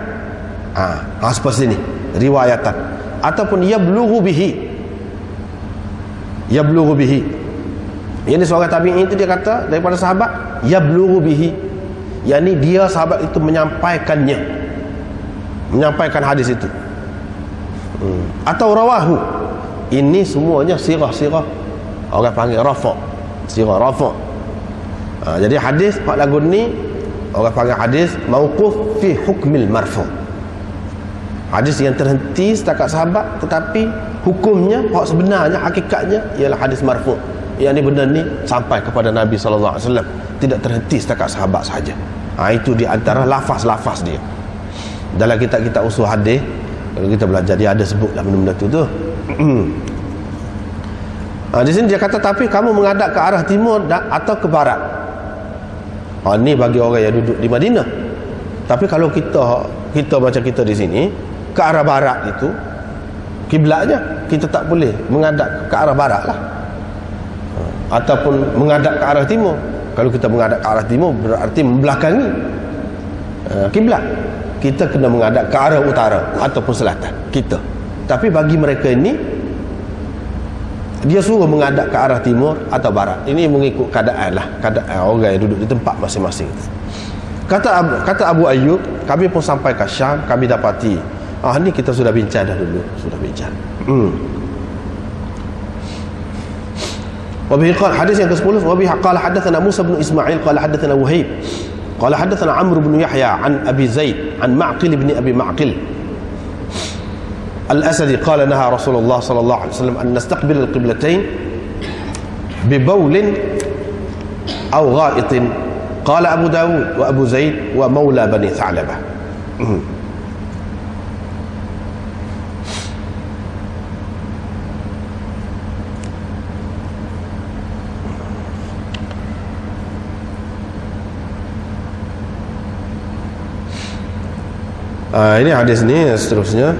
Seperti ini riwayatan, ataupun yablughu bihi. Ini seorang tabi'i itu dia kata daripada sahabat yablughu bihi, yakni dia sahabat itu menyampaikan menyampaikan hadis itu. Atau rawahu, ini semuanya sirah-sirah orang panggil rafa', sirah rafa'. Jadi hadis pak lagu ni orang panggil hadis mauquf fi hukmil marfu', hadis yang terhenti setakat sahabat, tetapi hukumnya, hak sebenarnya, hakikatnya ialah hadis marfu', yang ni benda ni sampai kepada Nabi sallallahu alaihi wasallam, tidak terhenti setakat sahabat sahaja. Itu di antara lafaz-lafaz dia. Dalam kitab-kitab usul hadis, kalau kita belajar, dia ada sebutlah benda-benda tu. Di sini dia kata, tapi kamu menghadap ke arah timur atau ke barat. Ni bagi orang yang duduk di Madinah. Tapi kalau kita macam kita di sini, ke arah barat itu kiblatnya, kita tak boleh menghadap ke arah barat lah, ataupun menghadap ke arah timur. Kalau kita menghadap ke arah timur berarti membelakangi kiblat. Kita kena menghadap ke arah utara ataupun selatan kita. Tapi bagi mereka ini, dia suruh menghadap ke arah timur atau barat. Ini mengikut keadaan lah, keadaan orang yang duduk di tempat masing-masing. Kata Abu Ayyub, kami pun sampai ke Syam, kami dapati ni kita sudah bincang dah dulu, sudah bincang. Wabihi qala, hadis yang ke-10, wabihi qala hadatsana Musa bin Ismail qala hadatsana Wahib qala hadatsana Amr bin Yahya an Abi Zaid an Ma'qil bin Abi Ma'qil Al-Asadi qala naha Rasulullah sallallahu alaihi wasallam an nastaqbil al-qiblatain bi bawlin aw gha'itin. Qala Abu Dawud wa Abu Zaid wa maula Bani Tha'labah. Ini hadis ni seterusnya.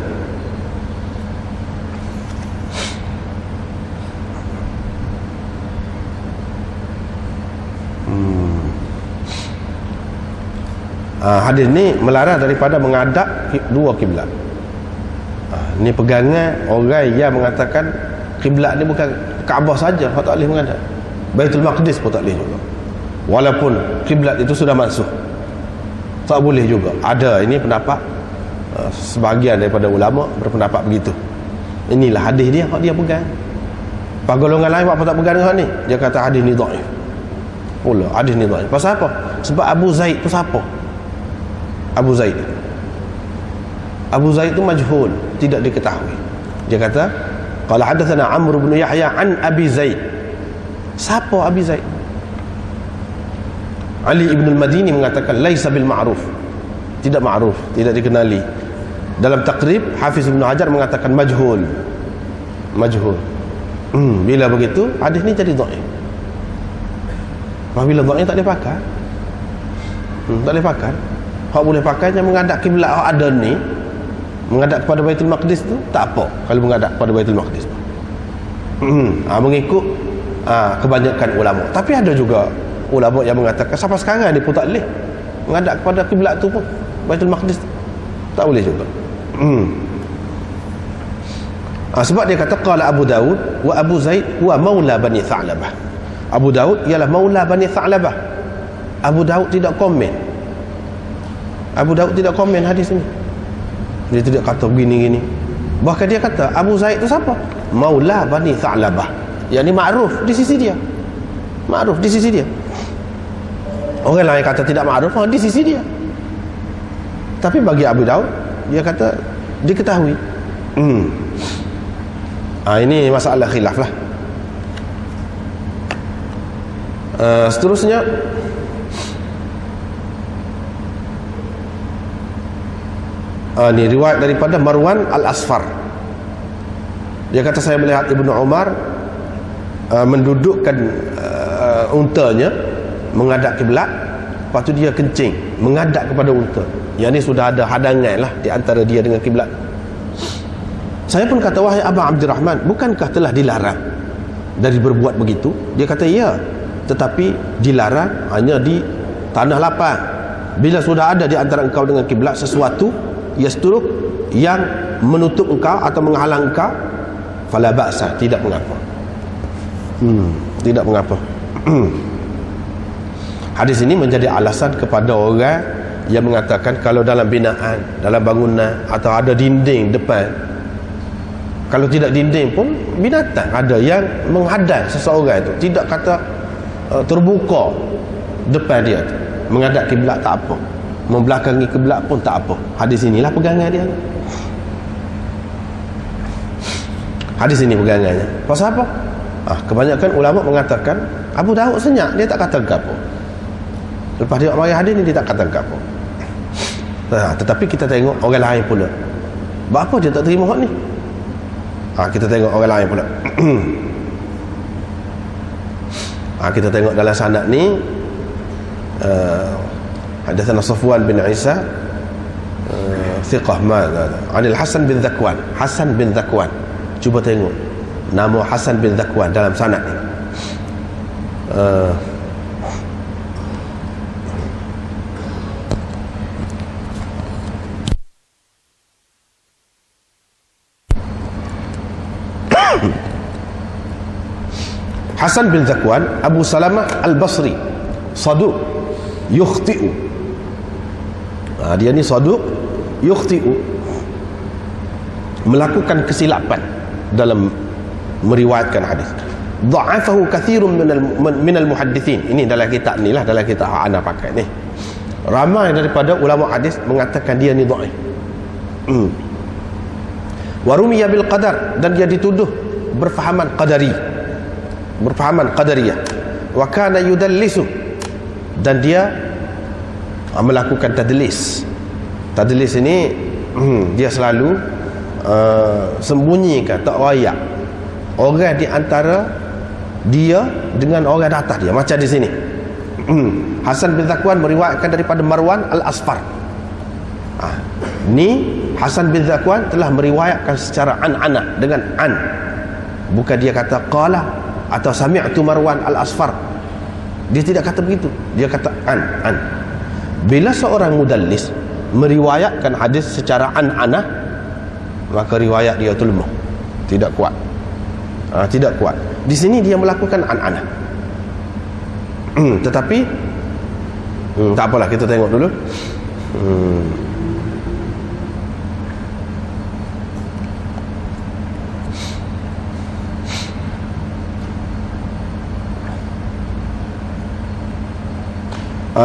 Hadis ni melarang daripada menghadap dua kiblat. Ini pegangan orang yang mengatakan kiblat ni bukan Kaabah saja, tak boleh menghadap, Baitul Maqdis pun tak boleh juga, walaupun kiblat itu sudah mansuh, tak boleh juga. Ada ini pendapat sebahagian daripada ulama berpendapat begitu. Inilah hadis dia hak dia pegang. Pak golongan lain apa tak pegang dengan ni? Dia kata hadis ni dhaif. Pula hadis ni dhaif. Pasal apa? Sebab Abu Zaid tu siapa? Abu Zaid. Abu Zaid tu majhul, tidak diketahui. Dia kata qala hadatsana Amr bin Yahya an Abi Zaid. Siapa Abi Zaid? Ali ibn al-Madini mengatakan laisa bil ma'ruf, tidak ma'ruf, tidak dikenali. Dalam Taqrib Hafiz Ibn Hajar mengatakan majhul. Bila begitu hadis ni jadi dhaif. Apabila dhaif tak boleh pakai. Tak boleh pakai. Hak boleh pakai yang menghadap kiblat hak ada ni, menghadap kepada Baitul Maqdis tu tak apa kalau menghadap kepada Baitul Maqdis. Mengikut kebanyakan ulama. Tapi ada juga ulama yang mengatakan sampai sekarang dia pun tak boleh menghadap kepada kiblat tu pun, Baitul Maqdis tu tak boleh juga. Sebab dia kata qala Abu Daud wa Abu Zaid huwa maula Bani Tha'labah. Abu Daud ialah maula Bani Tha'labah. Abu Daud tidak komen. Abu Daud tidak komen hadis ini. Dia tidak kata begini-gini. Bahkan dia kata Abu Zaid itu siapa? Maula Bani Tha'labah. Yang ni ma'ruf di sisi dia. Ma'ruf di sisi dia. Orang lain kata tidak ma'ruf di sisi dia. Tapi bagi Abu Daud, dia kata diketahui. Ini masalah khilaf lah. Seterusnya ini riwayat daripada Marwan Al-Asfar. Dia kata saya melihat Ibnu Umar mendudukkan untanya menghadap kiblat, lepas tu dia kencing menghadap kepada unta. Yang ni sudah ada hadangan lah di antara dia dengan kiblat. Saya pun kata wahai Abang Abdurrahman, bukankah telah dilarang dari berbuat begitu? Dia kata ya, tetapi dilarang hanya di tanah lapang. Bila sudah ada di antara engkau dengan kiblat sesuatu yasturuk yang menutup engkau atau menghalang engkau, fala ba'sa, tidak mengapa. Tidak mengapa. Hadis ini menjadi alasan kepada orang yang mengatakan kalau dalam binaan, dalam bangunan atau ada dinding depan, kalau tidak dinding pun binatang ada yang menghadang seseorang itu, tidak kata terbuka depan dia tu, menghadap kiblat tak apa, membelakangi kiblat pun tak apa. Hadis inilah pegangan dia. Hadis ini pegangannya. Pasal apa? Kebanyakan ulama mengatakan Abu Daud senyap, dia tak kata apa. Lepas dia mari hadis ni dia tak kata apa. Tetapi kita tengok orang lain pula. Apa dia tak terima hak ni? Kita tengok orang lain pula. Kita tengok dalam sanad ni hadatsana Safwan bin Isa thiqah Anil Hasan bin Zakwan. Hasan bin Zakwan. Cuba tengok nama Hasan bin Zakwan dalam sanad ni. Hasan bin Zakwan Abu Salamah Al-Basri, saduq yukhti'u. Dia ni saduq yukhti'u, melakukan kesilapan dalam meriwayatkan hadis. Dha'afahu kathirun minal muhaddithin. Ini dalam kitab ni lah, dalam kitab ana pakai ni. Ramai daripada ulama hadis mengatakan dia ni dhaif. Wa rumiya bil qadar, dan dia dituduh berfahaman qadari, berfahaman qadariyah. Wa kana yudallisu, dan dia melakukan tadlis. Tadlis ini dia selalu sembunyikan, tak royak orang di antara dia dengan orang di atas dia, macam di sini. Hasan bin Zakwan meriwayatkan daripada Marwan Al-Asfar. Ni Hasan bin Zakwan telah meriwayatkan secara an-anah, dengan an, bukan dia kata qala atau sami'tu Marwan Al-Asfar. Dia tidak kata begitu, dia kata an. Bila seorang mudallis meriwayatkan hadis secara an-anah, maka riwayat dia itu lemah, tidak kuat. Tidak kuat. Di sini dia melakukan an-anah. Tetapi tak apalah, kita tengok dulu.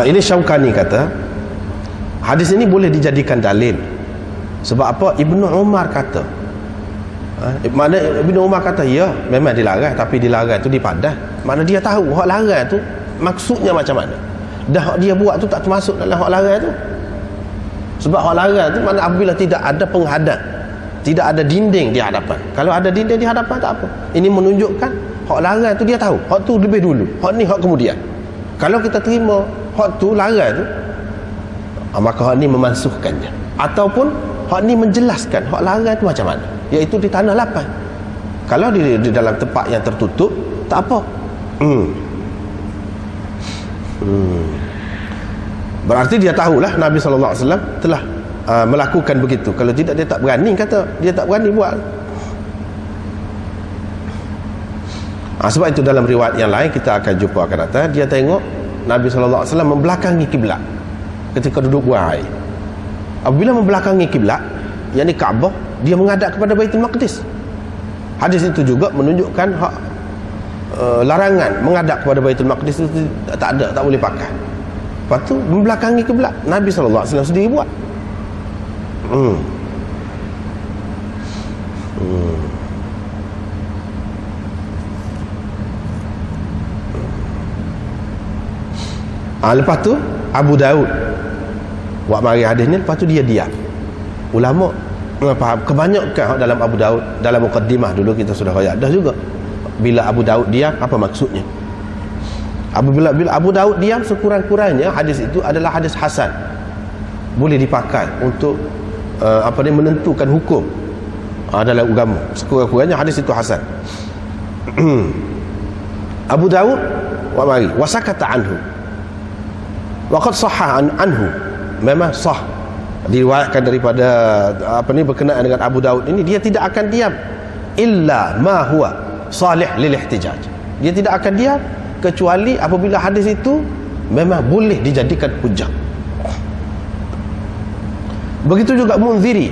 Ini Syaukani kata hadis ini boleh dijadikan dalil. Sebab apa? Ibnu Umar kata, mana Ibnu Umar kata ya memang dilarang, tapi dilarang tu dipadah. Mana dia tahu hak larang tu maksudnya macam mana. Dah hak dia buat tu tak termasuk dalam hak larang tu. Sebab hak larang tu mana apabila tidak ada penghadang, tidak ada dinding di hadapan. Kalau ada dinding di hadapan tak apa. Ini menunjukkan hak larang tu dia tahu. Hak tu lebih dulu, hak ni hak kemudian. Kalau kita terima hak tu larang tu, maka hak ni memansuhkannya. Ataupun hak ni menjelaskan hak larang tu macam mana, iaitu di tanah lapang. Kalau di dalam tempat yang tertutup tak apa. Berarti dia tahulah Nabi SAW telah melakukan begitu. Kalau tidak dia tak berani, kata dia tak berani buat. Sebab itu dalam riwayat yang lain kita akan jumpa akan datang, dia tengok Nabi SAW membelakangi kiblat ketika duduk buang air. Apabila membelakangi kiblat, yakni Kaabah, dia menghadap kepada Baitul Maqdis. Hadis itu juga menunjukkan hak larangan menghadap kepada Baitul Maqdis itu tak ada, tak boleh pakai. Lepas tu membelakangi kiblat, Nabi SAW sendiri buat. Lepas tu Abu Daud buat mari hadis ni, lepas tu dia diam. Ulama faham kebanyakan dalam Abu Daud, dalam mukaddimah dulu kita sudah royak dah juga, bila Abu Daud diam apa maksudnya. Bila Abu Daud diam, sekurang-kurangnya hadis itu adalah hadis hasan, boleh dipakai untuk menentukan hukum dalam agama. Sekurang-kurangnya hadis itu hasan. Abu Daud wa mari wasakata anhu waqad sahha anhu, memang sah diriwayatkan daripada berkenaan dengan Abu Daud ini, dia tidak akan diam illa ma huwa salih lil ihtijaj. Dia tidak akan diam kecuali apabila hadis itu memang boleh dijadikan hujah. Begitu juga Munziri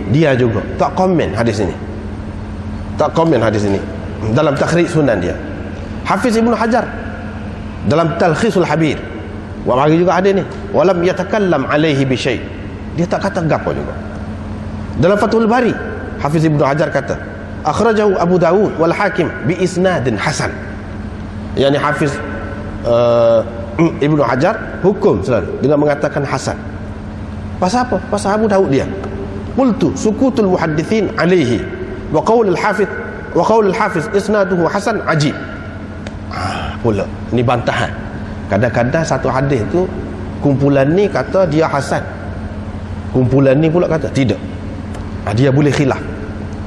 dia juga tak komen hadis ini, dalam takhrij sunan dia. Hafiz Ibnu Hajar dalam Talkhisul Habir mari juga ada ni, walam yatakallam alaihi bi syai', dia tak kata gapo juga. Dalam Fathul Bari Hafiz Ibnu Hajar kata akhrajahu Abu Dawud wal Hakim bi isnadin hasan. Yani Hafiz Ibnu Hajar hukum selalu dengan mengatakan hasan. Pasal apa? Pasal Abu Dawud dia. Qultu sukutul muhaddithin alaihi wa qaul al-hafiz isnaduhu hasan ajib. Pula ni bantahan. Kadang-kadang satu hadis tu kumpulan ni kata dia hasan, kumpulan ni pula kata tidak, dia boleh khilaf.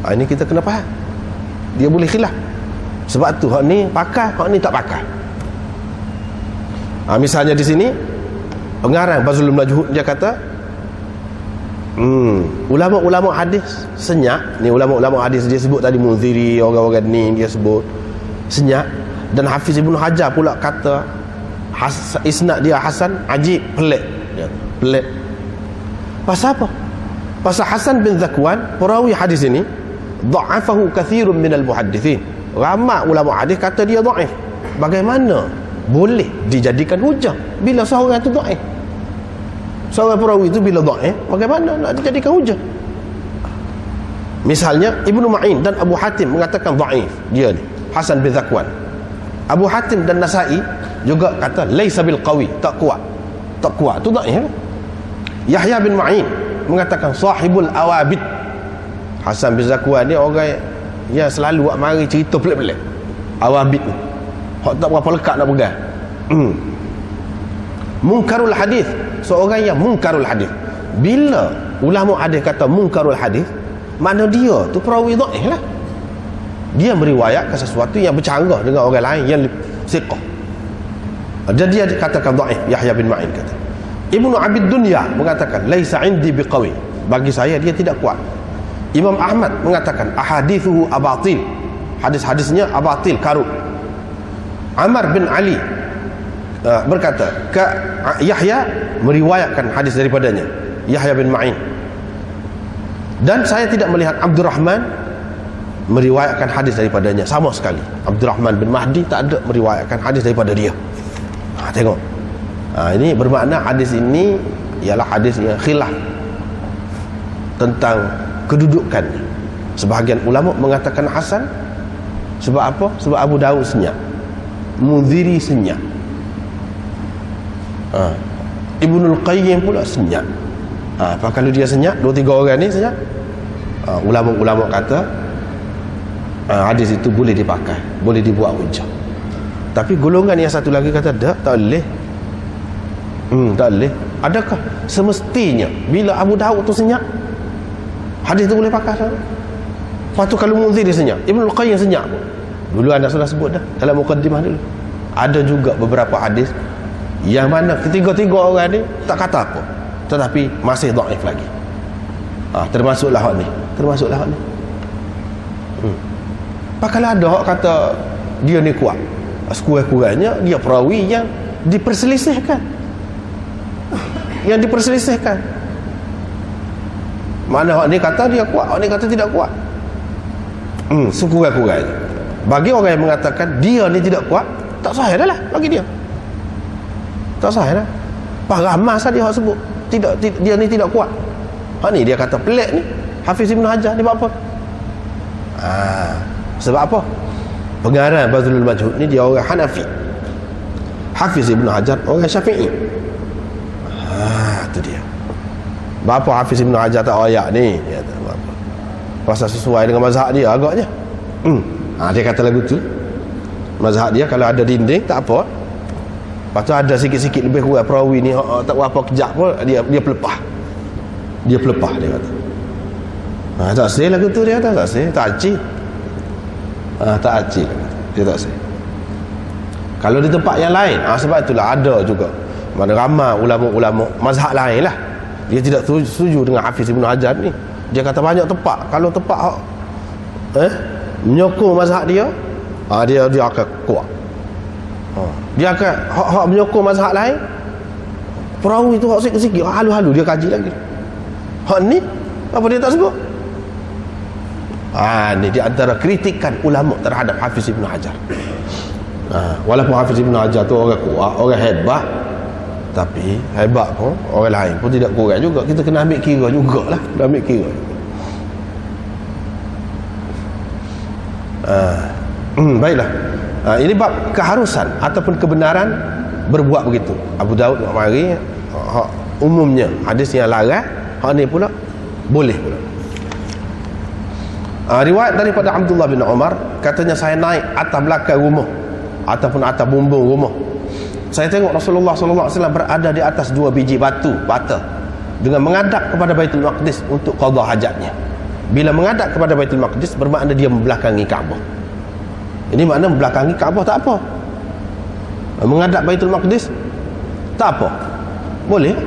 Ini kita kena faham, dia boleh khilaf. Sebab tu hak ni pakai, hak ni tak pakai. Misalnya di sini pengarang Bazlul Majhud dia kata ulama-ulama hadis senyap. Ni ulama-ulama hadis dia sebut tadi, Munziri, orang-orang ni dia sebut senyap. Dan Hafiz Ibnu Hajar pula kata isnad dia hasan ajib, pelik. Pelik. Pasal apa? Pasal Hasan bin Zakwan, perawi hadis ini, dha'afahu kathirun minal muhaddithin. Ramai ulama hadis kata dia dhaif. Bagaimana boleh dijadikan hujah bila seorang itu dhaif? Seorang perawi itu bila dhaif, bagaimana nak dijadikan hujah? Misalnya Ibnu Ma'in dan Abu Hatim mengatakan dhaif dia ni, Hasan bin Zakwan. Abu Hatim dan Nasai juga kata laisa bil qawi, tak kuat tu dhaif. Yahya bin Ma'in mengatakan sahibul awabid. Hasan bin Zakwan ni orang yang selalu buat mari cerita pelik-pelik. Awabid ni hak tak berapa lekat nak pegang. Munkarul hadis, seorang yang munkarul hadis. Bila ulama hadis kata munkarul hadis, mana dia tu perawi dhaif lah. Dia meriwayatkan sesuatu yang bercanggah dengan orang lain yang siqah. Jadi dia dikatakan dhaif. Yahya bin Ma'in kata. Ibnu Abid Dunya mengatakan laisa indi biqawi, bagi saya dia tidak kuat. Imam Ahmad mengatakan ahadithuhu abatil, hadis-hadisnya abatil, karut. Amr bin Ali berkata Yahya meriwayatkan hadis daripadanya, Yahya bin Ma'in. Dan saya tidak melihat Abdurrahman meriwayatkan hadis daripadanya sama sekali. Abdurrahman bin Mahdi tak ada meriwayatkan hadis daripada dia. Tengok. Ini bermakna hadis ini ialah hadis yang khilaf tentang kedudukannya. Sebahagian ulama mengatakan hasan. Sebab apa? Sebab Abu Daud senyap, Mundhiri senyap, Ibnul Qayyim pula senyap. Kalau dia senyap, 2-3 orang ni senyap, ulama-ulama kata hadis itu boleh dipakai, boleh dibuat hujah. Tapi golongan yang satu lagi kata tak boleh. Tak boleh. Adakah semestinya bila Abu Daud tu senyap, hadis tu boleh pakai? Lepas tu kalau Mundhiri senyap, Ibnul Qayyim senyap. Dulu anda sudah sebut dah dalam mukaddimah dulu. Ada juga beberapa hadis yang mana ketiga-tiga orang ni tak kata apa, tetapi masih dhaif lagi. Termasuklah hak ni. Kalau ada hak kata dia ni kuat, sekurang-kurangnya dia perawi yang diperselisihkan. Mana hak ni kata dia kuat, hak ni kata tidak kuat. Sekurang-kurangnya bagi orang yang mengatakan dia ni tidak kuat, tak sahih dah lah bagi dia. Tak sahih dah. Ramai sahaja hak sebut tidak, dia ni tidak kuat. Hak ni dia kata pelik ni Hafiz Ibn Hajar ni buat apa? Sebab apa? Pengarang Bazlul Majhud ni dia orang Hanafi, Hafiz Ibn Hajar orang Syafi'i. Itu dia. Bapa Hafiz Ibn Hajar tak ayak ni, dia kata apa? Pasal sesuai dengan mazhab dia agaknya. Dia kata lagu tu mazhab dia kalau ada dinding tak apa. Lepas tu ada sikit-sikit lebih kurang perawi ni tak apa kejap pun dia pelepah. Dia kata. Tak sah lagu tu dia kata, tak sah, tak aci. Tak aci dia tak sah. Kalau di tempat yang lain, sebab itulah ada juga mana ramai ulama-ulama mazhab lain lah, dia tidak setuju dengan Hafiz Ibn Hajar ni. Dia kata banyak tempat, kalau tempat menyokong mazhab dia, dia akan kuat. Dia akan hak menyokong mazhab lain, perawi tu hak sikit-sikit, halu-halu dia kaji lagi. Hak ni apa dia tak sebut? Ni di antara kritikan ulama terhadap Hafiz Ibn Hajar. Walaupun Hafiz Ibn Hajar tu orang kuat, orang hebat, tapi hebat pun orang lain pun tidak kurang juga. Kita kena ambil kira jugalah, kena ambil kira. Baiklah. Ini bab keharusan ataupun kebenaran berbuat begitu. Abu Daud nak mari umumnya hadis yang larang, hak ni pula boleh pula. Riwayat daripada Abdullah bin Umar, katanya saya naik atas belakang rumah ataupun atas bumbung rumah. Saya tengok Rasulullah SAW berada di atas 2 biji bata dengan menghadap kepada Baitul Maqdis untuk qada hajatnya. Bila menghadap kepada Baitul Maqdis bermakna dia membelakangi Kaabah. Ini makna membelakangi Kaabah tak apa. Menghadap Baitul Maqdis tak apa, boleh.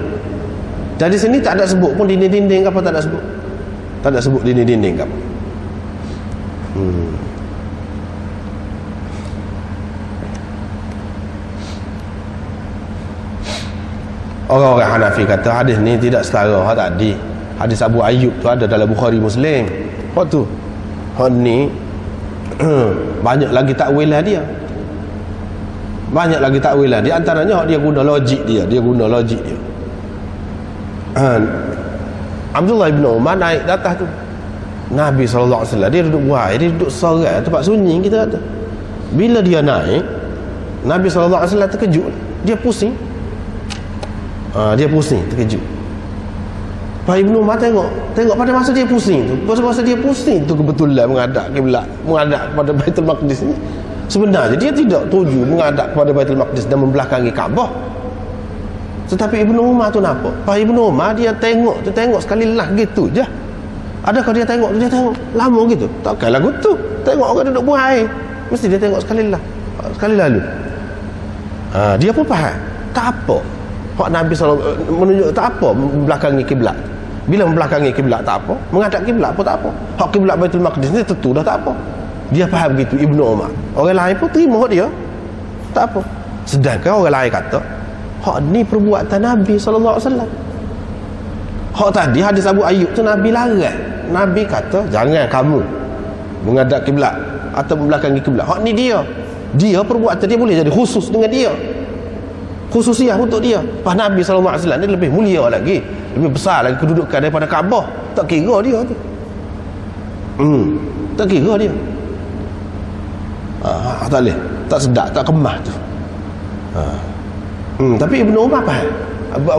Jadi sini tak ada sebut pun dinding-dinding apa, tak ada sebut. Tak ada sebut dinding-dinding apa. Orang-orang Hanafi kata hadis ni tidak setara hak tadi. Hadis Abu Ayyub tu ada dalam Bukhari Muslim. Hak tu, hak ni banyak lagi takwilah dia. Banyak lagi takwilah. Di antaranya dia guna logik dia. Abdullah bin Umar naik ke atas tu. Nabi SAW dia duduk buai, dia duduk sorak tempat sunyi kita kata. Bila dia naik, Nabi SAW terkejut, dia pusing. Terkejut. Pak Ibnu Umar tengok pada masa dia pusing tu, kebetulan menghadap kiblat, menghadap kepada Baitul Maqdis ni. Sebenarnya dia tidak tuju menghadap kepada Baitul Maqdis dan membelakangi Kaabah. Tetapi Ibnu Umar tu nampak, Pak Ibnu Umar dia tengok sekali lah gitu je. Adakah dia tengok lama gitu? Takkan lagu tu. Tengok orang duduk buang air, mesti dia tengok sekali lalu. Dia pun faham tak apa hak Nabi SAW menunjuk tak apa membelakangi kiblat. Bila membelakangi kiblat tak apa, menghadap kiblat pun tak apa. Hak kiblat Baitul Maqdis ni tentu dah tak apa. Dia faham begitu Ibnu Umar. Orang lain pun terima dia, tak apa. Sedangkan orang lain kata hak ni perbuatan Nabi SAW. Hak tadi hadis Abu Ayyub tu Nabi larang. Nabi kata jangan kamu menghadap kiblat atau membelakangi kiblat. Hak ni dia perbuatan dia boleh jadi khusus dengan dia. khususiah untuk dia. Pas Nabi SAW ni lebih mulia lagi, lebih besar lagi kedudukan daripada Kaabah. Tak kira dia tu. Tak kira dia. Tak boleh, tak sedap, tak kemah tu. Tapi Ibnu Umar faham.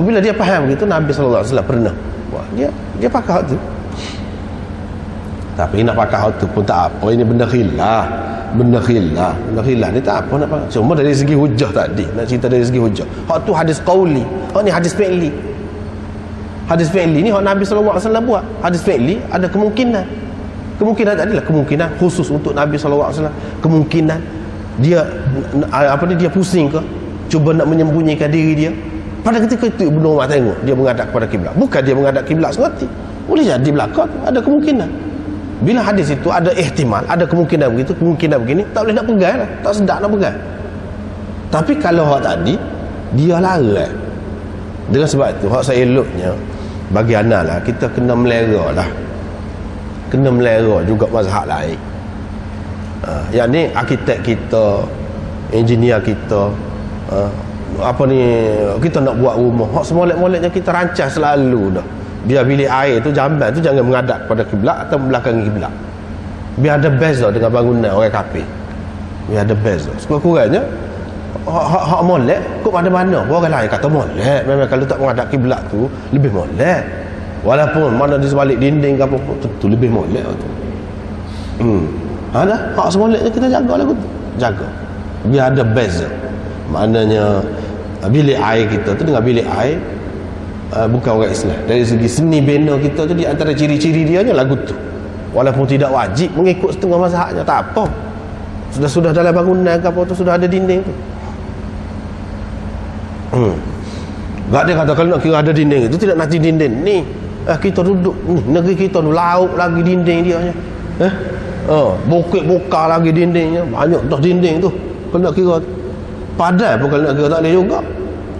Bila dia faham begitu, Nabi SAW pernah dia pakai hak tu. Tapi nak pakai hak tu pun tak apa. Ini benda khilaf. Benda khilaf ni tak apa nak pakai. Cuma dari segi hujah tadi, nak cerita dari segi hujah. Hak tu hadis qauli, hak ni hadis fi'li. Hadis fi'li ni hak Nabi SAW buat. Hadis fi'li ada kemungkinan tadi lah, kemungkinan khusus untuk Nabi SAW. Kemungkinan dia dia pusing ke, cuba nak menyembunyikan diri dia. Pada ketika itu Ibnu Umar tengok dia menghadap kepada kiblat. Bukan dia menghadap kiblat sengaja. Boleh jadi belakang, ada kemungkinan. Bila hadis itu ada ihtimal, ada kemungkinan begitu, kemungkinan begini, tak boleh nak pegang lah, tak sedap nak pegang. Tapi kalau hak tadi dia larang. Dengan sebab itu hak saya eloknya bagi anak lah, kita kena melera lah, kena melera juga mazhab lain. Yang ni arkitek kita, engineer kita, kita nak buat rumah, hak semolek-moleknya kita rancang selalu dah. Biar bilik air tu, jamban tu jangan menghadap kepada kiblat atau belakang kiblat. Biar ada beza dengan bangunan orang kafir. Biar ada beza. Sekurang-kurangnya hak molek kok pada mana? Orang lain kata molek. Memang kalau tak menghadap kiblat tu lebih molek. Walaupun mana di sebalik dinding ke apa, tentu lebih molek tu. Ada hak semoleknya kita jaga lah tu. Jaga. Biar ada beza. Maknanya bilik air kita tu dengan bilik air bukan orang Islam. Dari segi seni bina kita tu, di antara ciri-ciri dia nya lagu tu. Walaupun tidak wajib mengikut setengah mazhabnya, tak apa. Sudah dalam bangunan ke apa tu sudah ada dinding tu. Gak dia kata kalau nak kira ada dinding itu tidak nanti dinding ni. Kita duduk ni, negeri kita tu laut lagi dinding dia nya. Bukit buka lagi dindingnya, banyak dah dinding tu. Kalau nak kira padai pun kalau nak kira tak boleh juga.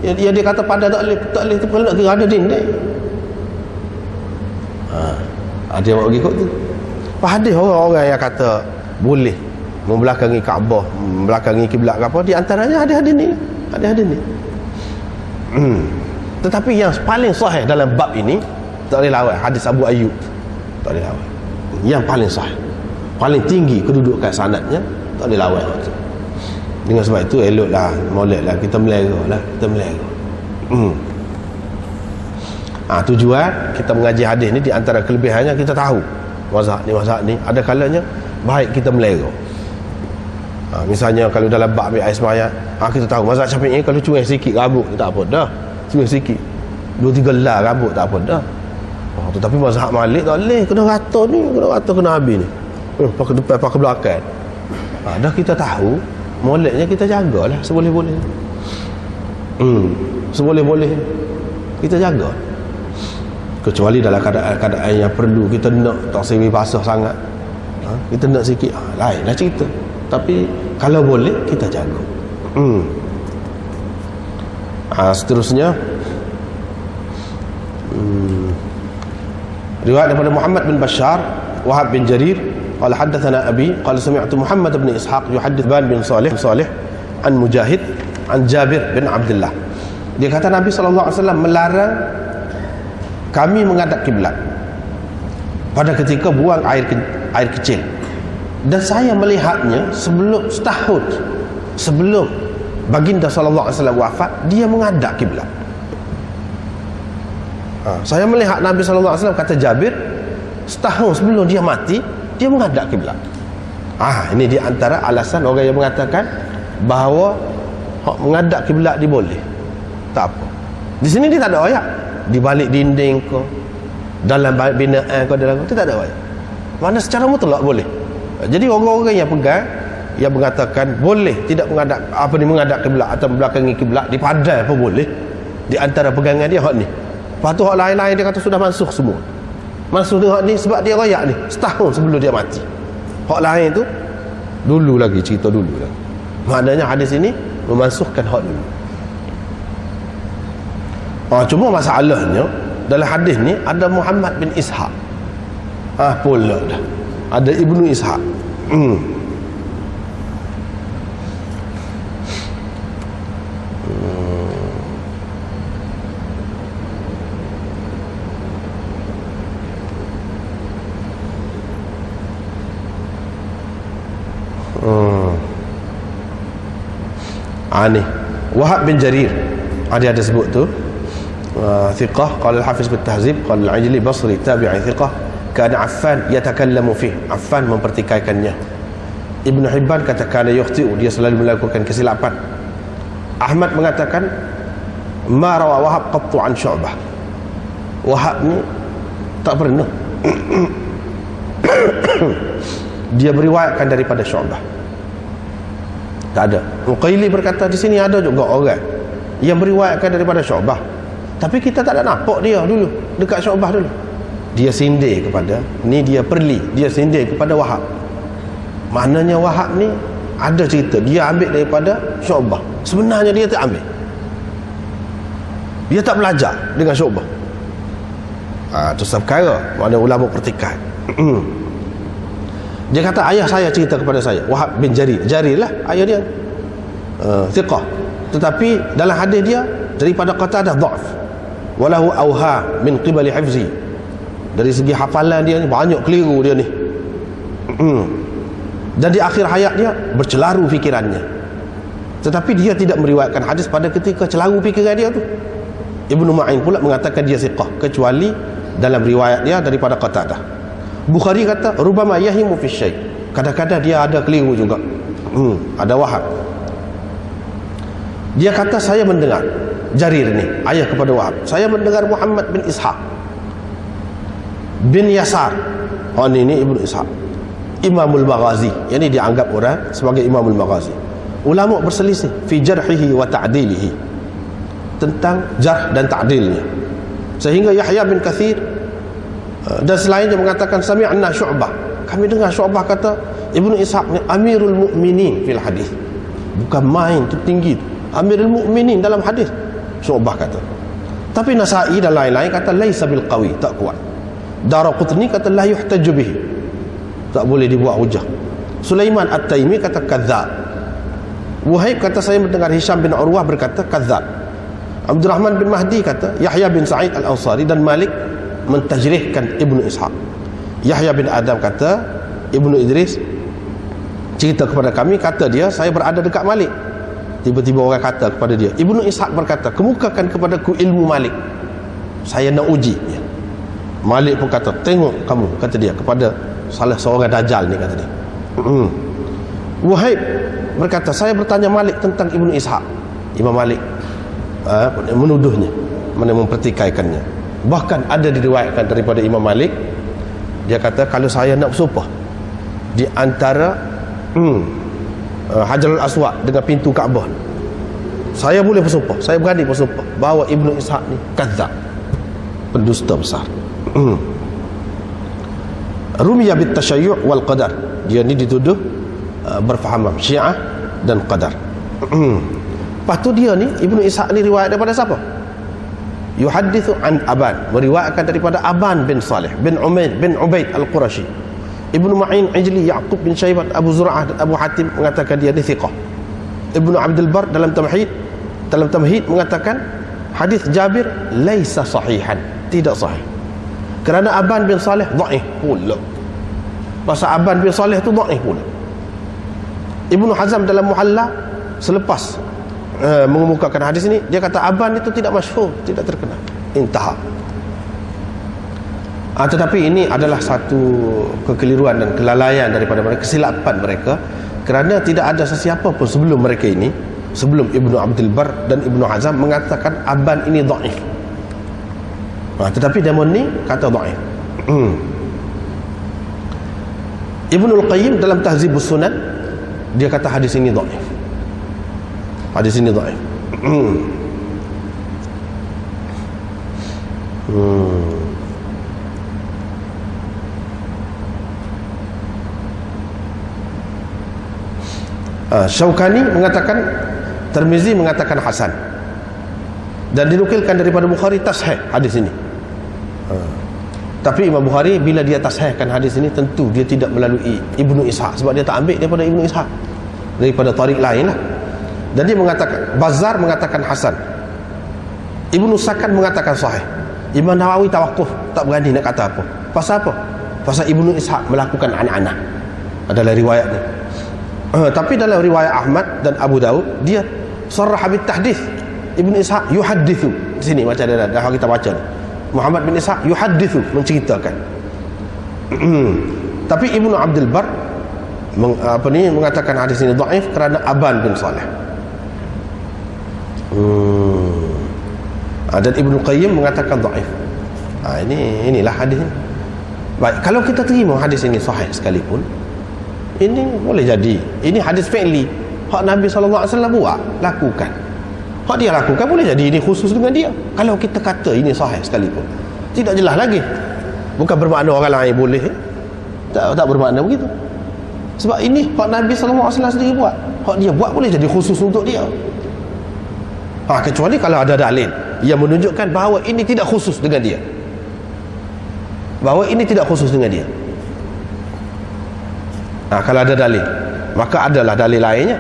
Dia kata padai tak boleh tu kalau nak kira ada dinding. Ada yang buat begitu tu. Hadis orang-orang yang kata boleh membelakangi Kaabah, membelakangi kiblat ke apa, di antaranya hadis-hadis ni. Hadis-hadis ni. Tetapi yang paling sahih dalam bab ini tak boleh lawan hadis Abu Ayyub. Tak boleh lawan. Yang paling sahih, paling tinggi kedudukan sanadnya, tak boleh lawan. Dengan sebab itu eloklah, moleklah kita melera lah, kita melera. Tujuan kita mengaji hadis ni, di antara kelebihannya kita tahu mazhab ni ada kalanya baik kita melera. Misalnya kalau dalam bab air sembahyang, kita tahu mazhab Syafi'i kalau cuing sikit rambut tak apa dah, cuing sikit 2-3 helai rambut tak apa dah. Tetapi mazhab Malik tak boleh, kena rata ni, kena rata, kena habis ni, pakai depan pakai belakang. Dah kita tahu, moleknya kita jagalah seboleh-boleh. Seboleh-boleh kita jaga. Kecuali dalam keadaan yang perlu kita nak tak sewi basah sangat, kita nak sikit, lain lah cerita. Tapi kalau boleh kita jaga. Seterusnya riwayat daripada Muhammad bin Bashar, Wahab bin Jarir qala haddatsana abi qala sami'tu Muhammad bin Ishaq yuhaddits bin Salih an Mujahid an Jabir bin Abdullah. Dia kata Nabi SAW melarang kami menghadap kiblat pada ketika buang air kecil, dan saya melihatnya setahun sebelum baginda SAW wafat, dia menghadap kiblat. Saya melihat Nabi SAW, kata Jabir, setahun sebelum dia mati, dia menghadap kiblat. Ini di antara alasan orang yang mengatakan bahawa menghadap kiblat diboleh. Tak apa. Di sini dia tak ada ayat. Di balik dinding ke, dalam binaan ke, dalam itu tak ada ayat. Mana secara mutlak boleh. Jadi orang-orang yang pegang, yang mengatakan boleh tidak menghadap menghadap kiblat atau membelakangi kiblat di padai pun boleh. Di antara pegangan dia hak ni. Lepas tu hak lain-lain dia kata sudah mansuh semua. Mansuh dia hak ni sebab dia royak ni setahun sebelum dia mati. Hak lain tu dulu lagi, cerita dulu lagi. Maknanya hadis ini memansuhkan hak dulu. Cuma masalahnya dalam hadis ni ada Muhammad bin Ishaq. Pula dah ada Ibnu Ishaq. Ni Wahab bin Jarir dia ada sebut tu thiqah. Qala al-Hafiz bil Tahzib qala al-Ajli Basri tabi'i thiqah kana Affan yatakallamu fih, Affan mempertikaikannya. Ibnu Hibban kata kana yukhti'u, dia selalu melakukan kesilapan. Ahmad mengatakan ma rawa Wahab qattu an Syu'bah, Wahab ni tak pernah dia beriwayatkan daripada Syu'bah, tak ada. Muqaili berkata di sini ada juga orang yang beriwayatkan daripada Syu'bah, tapi kita tak ada nampak dia dulu dekat Syu'bah dulu. Dia sindir kepada ni, dia perli, dia sindir kepada Wahab. Maknanya Wahab ni ada cerita dia ambil daripada Syu'bah, sebenarnya dia tak ambil, dia tak belajar dengan Syu'bah. Itu perkara mana ulama pertikaian. Dia kata ayah saya cerita kepada saya, Wahab bin Jarir, Jarir lah ayah dia, thiqah, tetapi dalam hadis dia daripada Qatadah dha'f, walahu awha min qibali hifzi, dari segi hafalan dia ni banyak keliru dia ni. Dan di akhir hayat dia bercelaru fikirannya, tetapi dia tidak meriwayatkan hadis pada ketika celaru fikiran dia tu. Ibnu Ma'in pula mengatakan dia thiqah kecuali dalam riwayat dia daripada Qatadah. Bukhari kata rubama yahimu fi syai', kadang-kadang dia ada keliru juga. Ada Wahab. Dia kata saya mendengar, Jarir ni ayah kepada Wahab, saya mendengar Muhammad bin Ishaq bin Yasar, ini Ibnu Ishaq, Imamul Maghazi, yang ini dianggap orang sebagai Imamul Maghazi. Ulama berselisih fi jarhihi wa ta'dilihi, tentang jarh dan ta'dilnya, sehingga Yahya bin Kathir dan selainnya mengatakan sami'na Syu'bah, kami dengar Syu'bah kata Ibnu Ishaq ni Amirul Mukminin fil hadis, bukan main tu tinggi, Amirul Mukminin dalam hadis, Syu'bah kata. Tapi Nasa'i dan lain-lain kata laisa bil qawi, tak kuat. Daraqutni kata la yuhtaju bihi, tak boleh dibuat hujah. Sulaiman At-Taimi kata kadzab. Wuhaib kata saya mendengar Hisham bin Urwah berkata kadzab. Abdurrahman bin Mahdi kata Yahya bin Sa'id Al-Ansari dan Malik mentajrihkan Ibnu Ishaq. Yahya bin Adam kata Ibnu Idris cerita kepada kami, kata dia saya berada dekat Malik, tiba-tiba orang kata kepada dia, Ibnu Ishaq berkata kemukakan kepadaku ilmu Malik, saya nak uji ya. Malik pun kata tengok kamu, kata dia kepada salah seorang dajjal ni, kata dia. Wuhaib berkata saya bertanya Malik tentang Ibnu Ishaq. Imam Malik menuduhnya, mana mempertikaikannya. Bahkan ada diriwayatkan daripada Imam Malik, dia kata kalau saya nak bersumpah di antara Hajarul Aswad dengan pintu Kaabah, saya boleh bersumpah, saya berani bersumpah bahawa Ibnu Ishaq ni kadzab, pendusta besar. Rumiya bit tasyayyu' wal qadar, dia ni dituduh berfaham Syiah dan qadar. Lepas tu dia ni Ibnu Ishaq ni riwayat daripada siapa? Yuhaddithu an Aban, meriwayatkan daripada Aban bin Salih bin Ubaid Al-Qurashi. Ibnu Ma'in, Ijli, Ya'qub bin Syaibat, Abu Zur'ah dan Abu Hatim mengatakan dia ni thiqah. Ibnu Abdul Bar dalam Tamhid mengatakan hadis Jabir laisa sahihan, tidak sahih, kerana Aban bin Salih dhaif pula. Pasal Aban bin Salih tu dhaif pula. Ibnu Hazm dalam Muhalla selepas mengemukakan hadis ini, dia kata Aban itu tidak masyhur, tidak terkenal, intaha. Tetapi ini adalah satu kekeliruan dan kelalaian daripada mereka, kesilapan mereka, kerana tidak ada sesiapa pun sebelum mereka ini, sebelum Ibnu Abdul Bar dan Ibnu Hazm mengatakan Aban ini dhaif. Tetapi Damon ni kata dhaif. Ibnul Qayyim dalam Tahzibus Sunan, dia kata hadis ini dhaif. Hadis ini dhaif. Syaukani mengatakan, Tirmizi mengatakan hasan, dan dinukilkan daripada Bukhari tashih hadis ini. Tapi Imam Bukhari bila dia tashihkan hadis ini, tentu dia tidak melalui Ibnu Ishaq, sebab dia tak ambil daripada Ibnu Ishaq, daripada tarik lain lah. Dan dia mengatakan, Bazzar mengatakan hasan, Ibnu Sakan mengatakan sahih. Imam Nawawi tawakuf, tak berani nak kata apa. Pasal apa? Pasal Ibnu Ishaq melakukan an-anah adalah riwayat ni. Tapi dalam riwayat Ahmad dan Abu Daud, dia sarraha bit tahdits. Ibnu Ishaq yuhadditsu. Di sini macam ada dah kita baca ni. Muhammad bin Ishaq yuhadditsu, menceritakan. Tapi Ibnu Abdul Bar mengatakan hadis ini dhaif kerana Aban bin Saleh. Dan Ibnu Qayyim mengatakan dhaif. Inilah hadis ini. Baik, kalau kita terima hadis ini sahih sekalipun, ini boleh jadi ini hadis fi'li, hak Nabi SAW buat, lakukan. Hak dia lakukan boleh jadi ini khusus dengan dia. Kalau kita kata ini sahih sekalipun, tidak jelas lagi. Bukan bermakna orang lain boleh. Tak bermakna begitu. Sebab ini hak Nabi SAW sendiri buat. Hak dia buat boleh jadi khusus untuk dia. Kecuali kalau ada dalil yang menunjukkan bahawa ini tidak khusus dengan dia. Bahawa ini tidak khusus dengan dia. Kalau ada dalil, maka adalah dalil lainnya.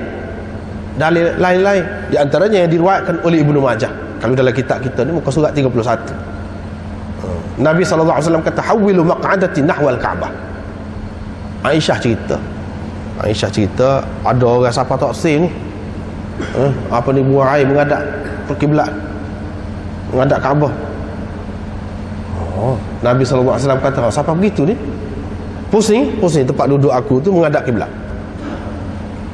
Dalil lain-lain di antaranya yang diriwayatkan oleh Ibnu Majah. Kalau dalam kitab kita ni muka surat 31. Nabi SAW kata hawwilu maq'adati nahwal Ka'bah. Aisyah cerita ada orang siapa tak sing ni. Buang air menghadap kiblat, menghadap Kaabah. Nabi SAW kata, siapa begitu ni? Pusing tempat duduk aku tu menghadap kiblat.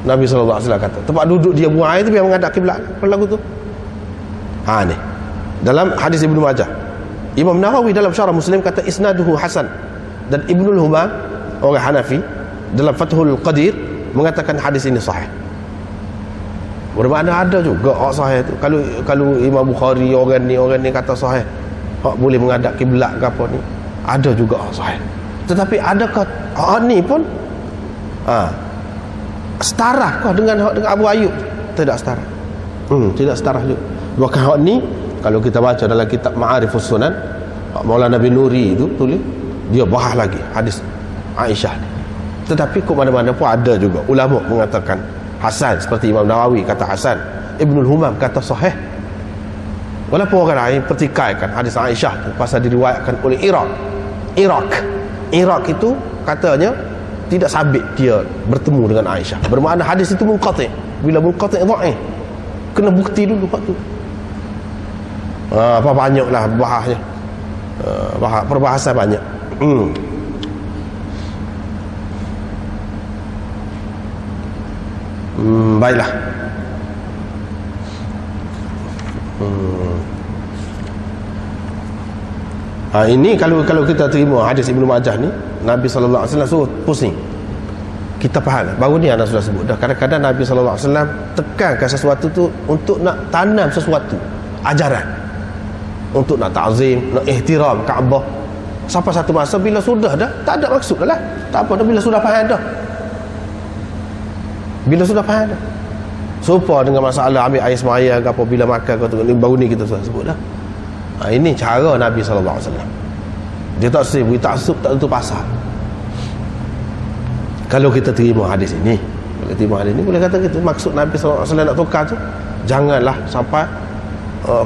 Nabi SAW kata, tempat duduk dia buang air tu biar menghadap kiblat. Apa lagu tu? Ni dalam hadis Ibnu Majah. Imam Nawawi dalam Syarah Muslim kata isnaduhu hasan. Dan Ibnul Humam, orang Hanafi, dalam Fathul Qadir mengatakan hadis ini sahih. Bermakna ada juga hak sahih tu. Kalau Imam Bukhari orang ni kata sahih, hak boleh menghadap kiblat ke apa ni, ada juga hak sahih. Tetapi adakah hak ni pun setara kah dengan Abu Ayyub? Tidak setara. Tidak setara juga. Bahkan hak ni kalau kita baca dalam kitab Ma'arifus Sunan, Maulana bin Nuri itu tulis, dia bahas lagi hadis Aisyah ni. Tetapi ke mana-mana pun ada juga ulama mengatakan hasan, seperti Imam Nawawi kata hasan, Ibnul Humam kata sahih. Walaupun orang lain pertikaikan hadis Aisyah tu pasal diriwayatkan oleh Iraq itu katanya tidak sabit dia bertemu dengan Aisyah. Bermakna hadis itu munqati'. Bila munqati' dhaif, kena bukti dulu waktu. Apa banyaklah bahasnya. Perbahasan banyak. Baiklah. Ini kalau kita terima hadis Ibnu Majah ni, Nabi SAW suruh pusing. Kita faham. Baru ni anda sudah sebut dah. Kadang-kadang Nabi SAW tekankan sesuatu tu untuk nak tanam sesuatu ajaran, untuk nak ta'zim, nak ihtiram Kaabah. Sampai satu masa bila sudah dah tak ada maksud dah lah. Tak apa dah, bila sudah faham dah. Bila sudah faham dah. Serupa dengan masalah ambil air semaya ke apa, bila makan ke, baru ni kita sudah sebut dah. Ini cara Nabi SAW. Dia tak sibuk, tak sub, tak tentu pasal. Kalau kita terima hadis ini, boleh kata gitu. Maksud Nabi SAW nak tukar tu, janganlah sampai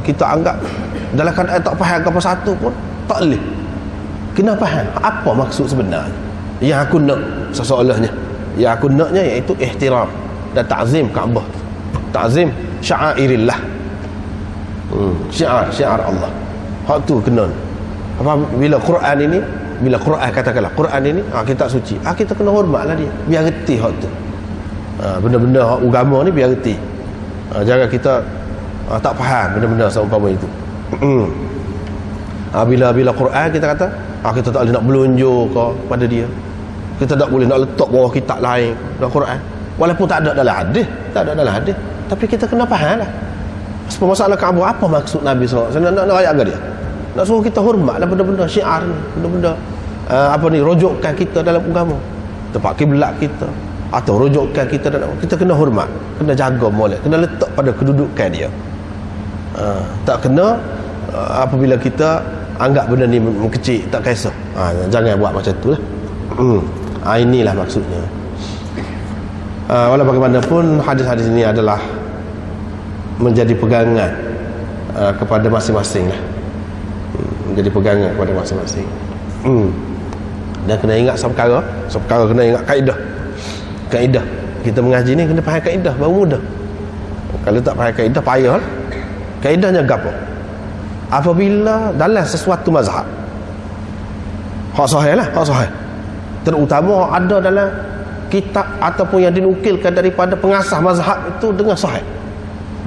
kita anggap dalam keadaan tak faham apa satu pun tak boleh. Kena faham apa maksud sebenarnya. Yang aku nak seseolahnya, yang aku naknya iaitu ihtiram dan ta'zim Kaabah, ta'zim sya'airillah, syiar Allah. Hak tu kena. Bila Quran ini, bila Quran katakanlah Quran ini kitab suci, kita kena hormatlah dia, biar reti hak tu. Benda-benda hak agama ni biar reti. Jangan kita tak faham benda-benda seumpama itu. Bila Quran kita kata kita tak boleh nak belunjuk ke pada dia, kita tak boleh nak letak bawah kitab lain dalam Quran, walaupun tak ada dalam hadis, tapi kita kena faham lah. Sebab masalah Kaabah, apa maksud Nabi SAW nak rakyat ke dia, nak suruh kita hormatlah benda-benda syiar ni, benda-benda rujukan kita dalam agama, tempat kiblat kita atau rujukan kita dalam, kita kena hormat, kena jaga molek, kena letak pada kedudukan dia. Tak kena apabila kita anggap benda ni kecil, tak kisah. Jangan buat macam tu lah. Inilah maksudnya. Walau bagaimanapun hadis-hadis ini adalah menjadi pegangan kepada masing-masing lah. Menjadi pegangan kepada masing-masing. Dan kena ingat seperkara kena ingat kaedah. Kita mengaji ni kena faham kaedah, baru mudah. Kalau tak pakai kaedah payah. Kaedahnya gapo? Apabila dalam sesuatu mazhab, hak sahih lah, hak sahih, terutama ada dalam kitab ataupun yang dinukilkan daripada pengasas mazhab itu dengan sahih,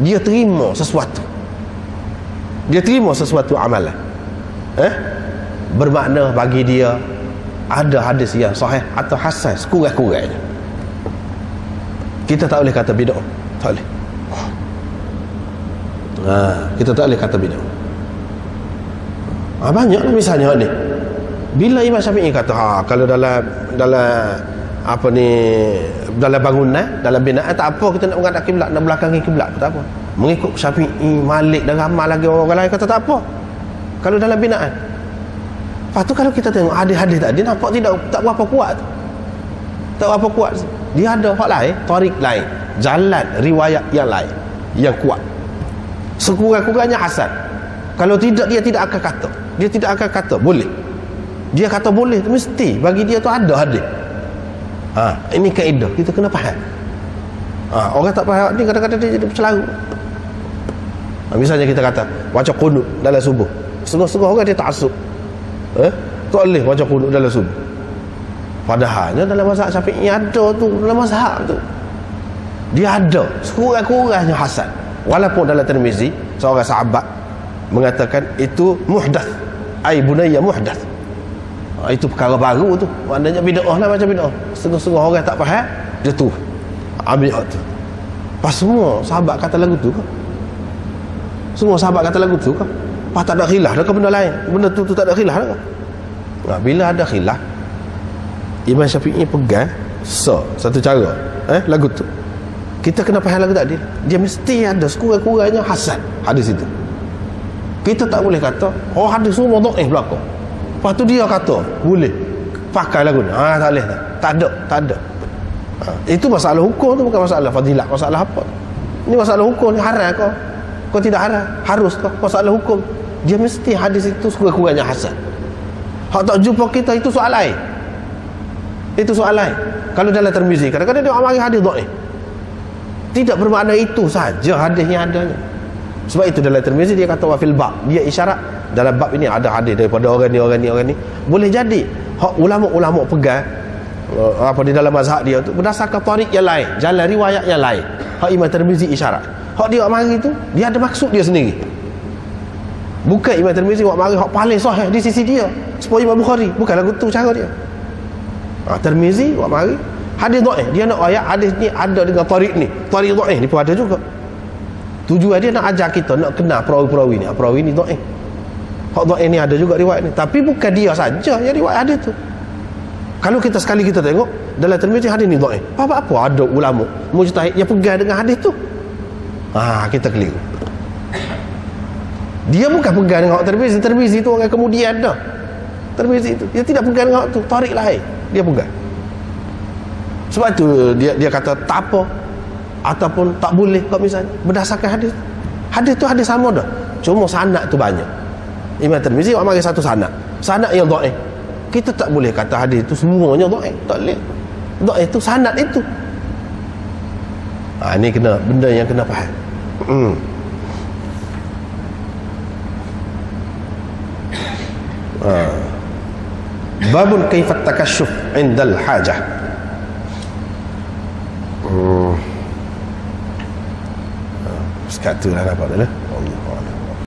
dia terima sesuatu, dia terima sesuatu amalan, bermakna bagi dia ada hadis yang sahih atau hasan sekurang-kurangnya. Kita tak boleh kata bid'ah, tak boleh. Kita tak boleh kata bid'ah. Banyaklah misalnya ni. Bila Imam Syafi'i kata kalau dalam apa ni, dalam bangunan, dalam binaan tak apa kita nak menghadap kiblat, nak belakangi kiblat tak apa. Mengikut Syafi'i, Malik dan ramai lagi orang lain kata tak apa. Kalau dalam binaan. Lepas tu kalau kita tengok hadis-hadis tadi nampak tak berapa kuat. Tak berapa kuat. Dia ada hak lain, tarik lain, jalan riwayat yang lain yang kuat. Sekurang-kurangnya hasan. Kalau tidak dia tidak akan kata. Dia tidak akan kata boleh. Dia kata boleh tu mesti bagi dia tu ada hadis. Ini kaedah kita kena faham. Orang tak faham ni kadang-kadang dia jadi bercelaru. Misalnya kita kata baca qunut dalam subuh. Setengah-setengah orang dia taksub. Tak boleh baca qunut dalam subuh. Padahalnya dalam mazhab Syafi'i ada tu, dalam mazhab tu. Dia ada sekurang-kurangnya hasan. Walaupun dalam Tirmizi seorang sahabat mengatakan itu muhdath, ai bunayya muhdath. Itu perkara baru tu, maknanya bid'ah lah, macam bid'ah. Setengah-setengah orang tak faham dia tu ambil tu. Pas semua sahabat kata lagu tu ke? Semua sahabat kata lagu tu ke? Pas tak ada khilaf dah ke benda lain? Benda tu tak ada khilaf dah ke? Bila ada khilaf, Imam Syafi'i pegang satu cara lagu tu. Kita kena faham lagu tadi, dia mesti ada sekurang-kurangnya hasan hadis itu. Kita tak boleh kata hadis semua dhaif belaka. Lepas tu dia kata boleh pakai lagu ni. Tak boleh tak ada. Itu masalah hukum tu, bukan masalah fadilat, masalah apa. Ini masalah hukum ni, haram kau. Kau tidak haram, harus kau. Masalah hukum. Dia mesti hadis itu sekurang-kurangnya hasan. Hak tak jumpa kita itu soal lain. Itu soal lain. Kalau dalam Tirmizi kadang-kadang dia amari hadis dhaif. Tidak bermakna itu saja hadisnya adanya. Sebab itu dalam Tirmizi dia kata wa fil bab, dia isyarat dalam bab ini ada hadis daripada orang ni. Boleh jadi hak ulama-ulama pegang apa di dalam mazhab dia tu berdasarkan tarik yang lain, jalan riwayat yang lain. Hak Imam Tirmizi isyarat. Hak dia mari tu dia ada maksud dia sendiri. Bukan Imam Tirmizi hak mari hak paling sahih di sisi dia. Supaya Imam Bukhari, bukan lagu tu cara dia. Tirmizi hak mari hadis dhaif, dia nak ayat hadis ni ada dengan tarik ni. Tarik dhaif ni pun ada juga. Tujuan dia nak ajar kita nak kenal perawi-perawi ni. Perawi ni dhaif. Hak dhaif ni ada juga riwayat ni. Tapi bukan dia saja yang riwayat hadis tu. Kalau kita sekali kita tengok dalam Tirmizi hadis ni dhaif. Apa ada ulama mujtahid yang pegang dengan hadis tu. Kita keliru. Dia bukan pegang dengan hak Tirmizi. Tirmizi tu orang kemudian dah. Tirmizi tu dia tidak pegang dengan hak tu, tarik lain dia pegang. Sebab tu dia kata tak apa ataupun tak boleh kau misalnya berdasarkan hadis. Hadis tu hadis sama dah. Cuma sanad tu banyak. Imam Tirmizi awak mari satu sanad. Sanad yang dhaif. Kita tak boleh kata hadis tu semuanya dhaif. Tak boleh. Dhaif tu sanad itu. Ini kena benda yang kena faham. Babun kaifat takasyuf indal hajah. Sekatu lah nampak tu lah. Allah Allah.